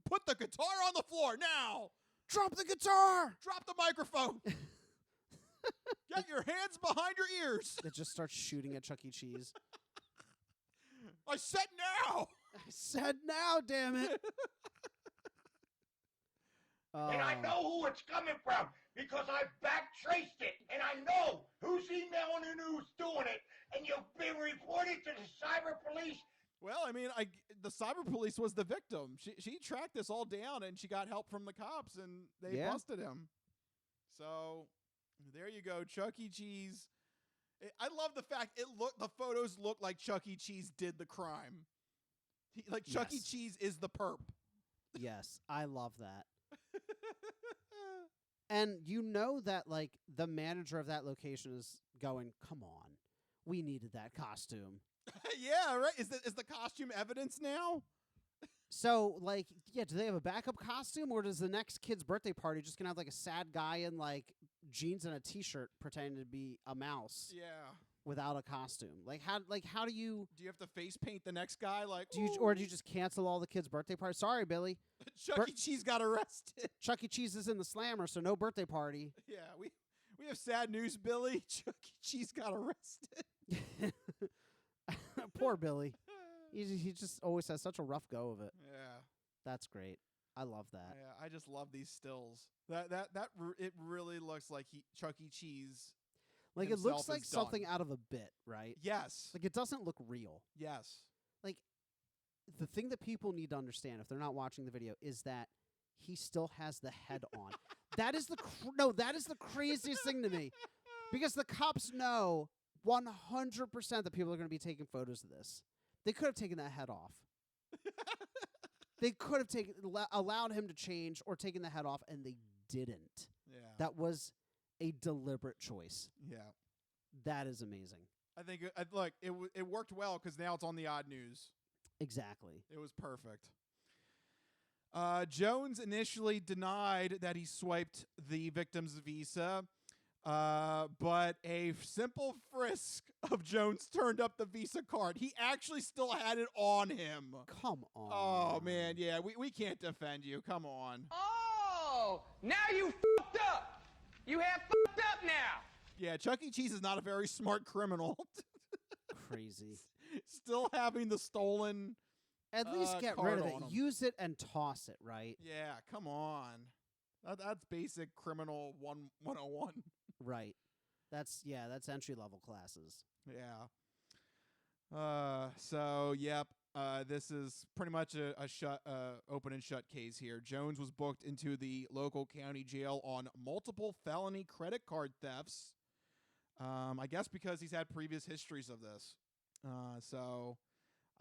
Put the guitar on the floor now. Drop the guitar. Drop the microphone. Get your hands behind your ears. It just starts shooting at Chuck E. Cheese. I said now. I said now, damn it. And I know who it's coming from because I back-traced it. And I know who's emailing and who's doing it. And you've been reported to the cyber police. Well, I mean, the cyber police was the victim. She tracked this all down, and she got help from the cops, and they busted him. So there you go, Chuck E. Cheese. I love the fact the photos look like Chuck E. Cheese did the crime. Chuck E. Cheese is the perp. Yes, I love that. And you know that, like, the manager of that location is going, come on, we needed that costume. Yeah, right. Is the costume evidence now? So, like, yeah, do they have a backup costume, or does the next kid's birthday party just gonna have like a sad guy in like jeans and a t-shirt pretending to be a mouse? Yeah. Without a costume, how do you have to face paint the next guy? Like, do you just cancel all the kids' birthday parties? Sorry, Billy. Chuck E. Cheese got arrested. Chuck E. Cheese is in the slammer, so no birthday party. Yeah, we have sad news, Billy. Chuck E. Cheese got arrested. Poor Billy. He just always has such a rough go of it. Yeah. That's great. I love that. Yeah, I just love these stills. It really looks like Chuck E. Cheese. Like, it looks like something out of a bit, right? Yes. Like, it doesn't look real. Yes. Like, the thing that people need to understand if they're not watching the video is that he still has the head on. That is the craziest thing to me. Because the cops know 100% that people are going to be taking photos of this. They could have taken that head off. They could have allowed him to change or taken the head off, and they didn't. Yeah. That was a deliberate choice. Yeah. That is amazing. I think it worked well because now it's on the Odd News. Exactly. It was perfect. Jones initially denied that he swiped the victim's visa, but a simple frisk of Jones turned up the Visa card. He actually still had it on him. Come on. Oh, man, yeah, we can't defend you. Come on. Oh, now you fucked up. You have fucked up now. Yeah, Chuck E. Cheese is not a very smart criminal. Crazy. Still having the stolen At least get rid of it. Use it and toss it, right? Yeah, come on. That's basic criminal 101. Right. That's entry-level classes. Yeah. So, yep. This is pretty much a open and shut case here. Jones was booked into the local county jail on multiple felony credit card thefts. I guess because he's had previous histories of this. So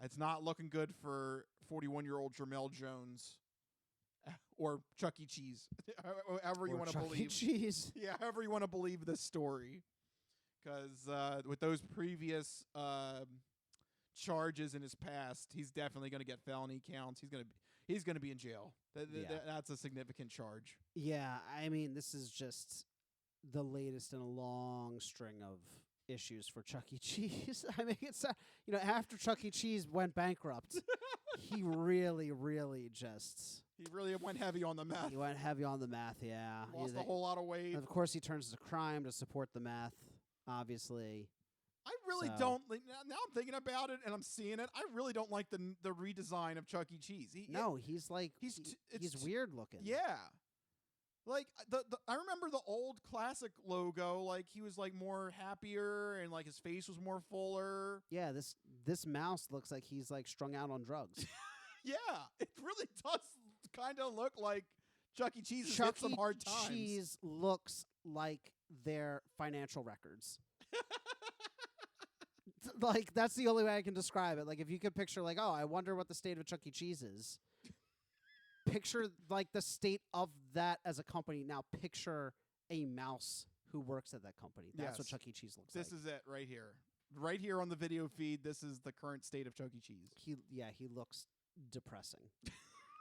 it's not looking good for 41-year-old Jermel Jones or Chuck E. Cheese. However you want to believe. Chuck E. Cheese. Yeah, however you want to believe this story. Because with those previous charges in his past, he's definitely going to get felony counts. He's going to be in jail. That's a significant charge. Yeah, I mean, this is just the latest in a long string of issues for Chuck E. Cheese. I mean, it's after Chuck E. Cheese went bankrupt, he really went heavy on the meth. He went heavy on the meth. Yeah, lost a whole lot of weight. Of course, he turns to crime to support the meth. Obviously. I really don't. Now I'm thinking about it and I'm seeing it. I really don't like the redesign of Chuck E. Cheese. He's weird looking. Yeah, like I remember the old classic logo. Like he was like more happier and like his face was more fuller. Yeah, this mouse looks like he's like strung out on drugs. Yeah, it really does kind of look like Chuck E. Cheese has hit some hard times. Chuck E. Cheese looks like their financial records. Like, that's the only way I can describe it. Like, if you could picture, like, oh, I wonder what the state of Chuck E. Cheese is. Picture, like, the state of that as a company. Now, picture a mouse who works at that company. That's what Chuck E. Cheese looks like. This is it right here. Right here on the video feed, this is the current state of Chuck E. Cheese. He looks depressing.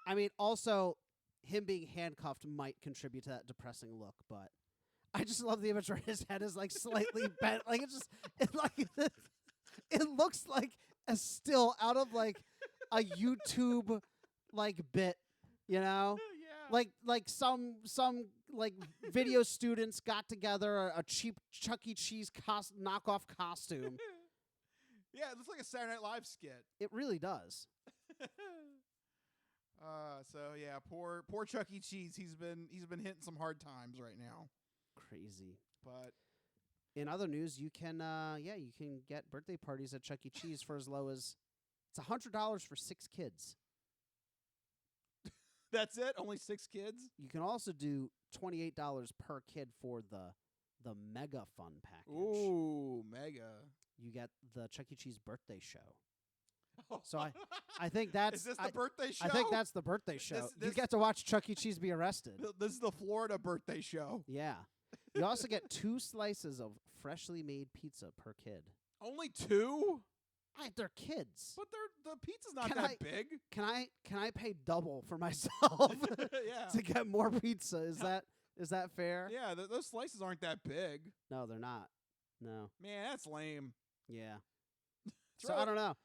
I mean, also, him being handcuffed might contribute to that depressing look, but I just love the image where his head is, like, slightly bent. Like, it looks like a still out of like a YouTube like bit, Yeah. Like some like video students got together a cheap Chuck E. Cheese knockoff costume. Yeah, it looks like a Saturday Night Live skit. It really does. So yeah, poor Chuck E. Cheese. He's been hitting some hard times right now. Crazy. But in other news, you can get birthday parties at Chuck E. Cheese for as low as it's $100 for 6 kids. That's it? Only 6 kids? You can also do $28 per kid for the mega fun package. Ooh, mega. You get the Chuck E. Cheese birthday show. So I think that's... Is this the birthday show? I think that's the birthday show. You get to watch Chuck E. Cheese be arrested. This is the Florida birthday show. Yeah. You also get 2 slices of freshly made pizza per kid. Only 2? They're kids. But the pizza's not that big. Can I pay double for myself Yeah. to get more pizza? Is that fair? Yeah, those slices aren't that big. No, they're not. No. Man, that's lame. Yeah. So I don't know.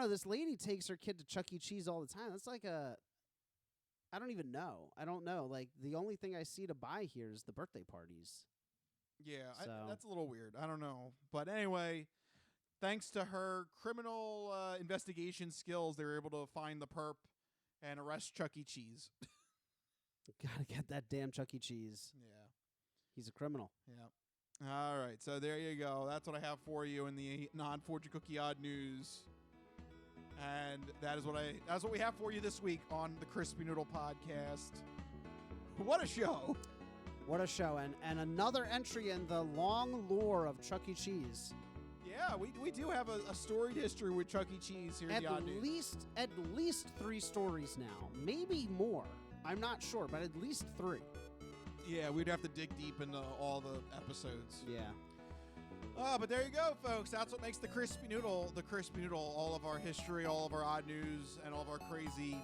This lady takes her kid to Chuck E. Cheese all the time. That's like I don't even know. I don't know. Like, the only thing I see to buy here is the birthday parties. Yeah, So. that's a little weird. I don't know. But anyway, thanks to her criminal investigation skills, they were able to find the perp and arrest Chuck E. Cheese. Gotta get that damn Chuck E. Cheese. Yeah. He's a criminal. Yeah. All right, so there you go. That's what I have for you in the non-Fortune Cookie Odd News. And that's what we have for you this week on the Crispy Noodle Podcast. What a show. What a show. And another entry in the long lore of Chuck E. Cheese. Yeah, we do have a storied history with Chuck E. Cheese here in the Odd News. At least 3 stories now. Maybe more. I'm not sure, but at least 3. Yeah, we'd have to dig deep into all the episodes. Yeah. But there you go, folks. That's what makes the Crispy Noodle. All of our history, all of our odd news, and all of our crazy.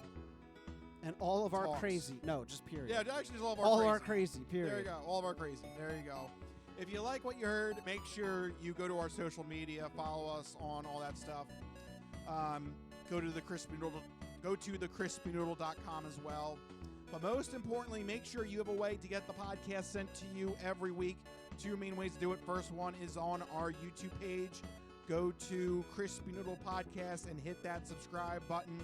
And all of our talks. crazy. No, just period. Yeah, actually, just all of our all crazy. our crazy, period. There you go. All of our crazy. There you go. If you like what you heard, make sure you go to our social media, follow us on all that stuff. Go to the Crispy Noodle. Go to thecrispynoodle.com as well. But most importantly, make sure you have a way to get the podcast sent to you every week. 2 main ways to do it. First one is on our YouTube page. Go to Crispy Noodle Podcast and hit that subscribe button.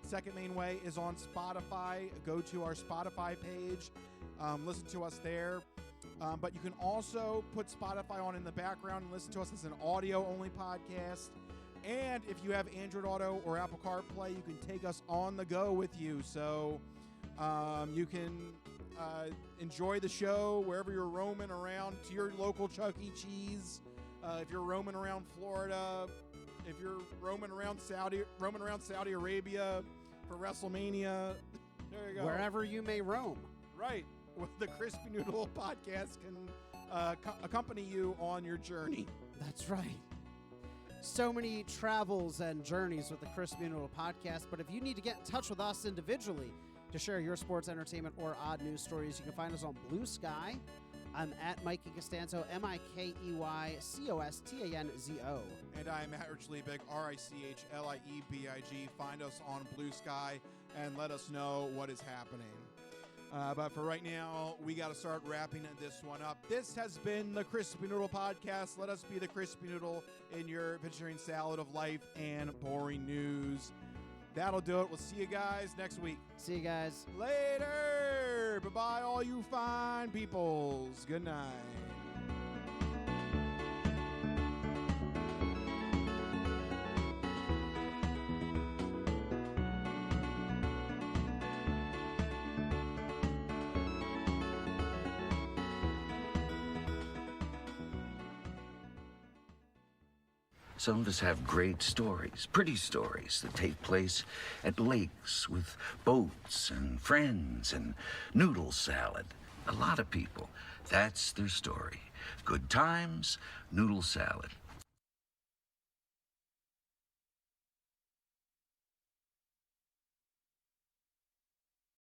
Second main way is on Spotify. Go to our Spotify page. Listen to us there. But you can also put Spotify on in the background and listen to us as an audio-only podcast. And if you have Android Auto or Apple CarPlay, you can take us on the go with you. So you can enjoy the show wherever you're roaming around to your local Chuck E. Cheese. If you're roaming around Florida, if you're roaming around Saudi Arabia for WrestleMania, there you go. Wherever you may roam. Right. The Crispy Noodle Podcast can accompany you on your journey. That's right. So many travels and journeys with the Crispy Noodle Podcast. But if you need to get in touch with us individually to share your sports, entertainment, or odd news stories, you can find us on Blue Sky. I'm at Mikey Costanzo, MikeyCostanzo. And I'm at Rich Liebig, RichLiebig. Find us on Blue Sky and let us know what is happening. But for right now, we got to start wrapping this one up. This has been the Crispy Noodle Podcast. Let us be the Crispy Noodle in your vegetarian salad of life and boring news. That'll do it. We'll see you guys next week. See you guys. Later. Bye-bye, all you fine peoples. Good night. Some of us have great stories, pretty stories that take place at lakes with boats and friends and noodle salad. A lot of people, that's their story. Good times, noodle salad.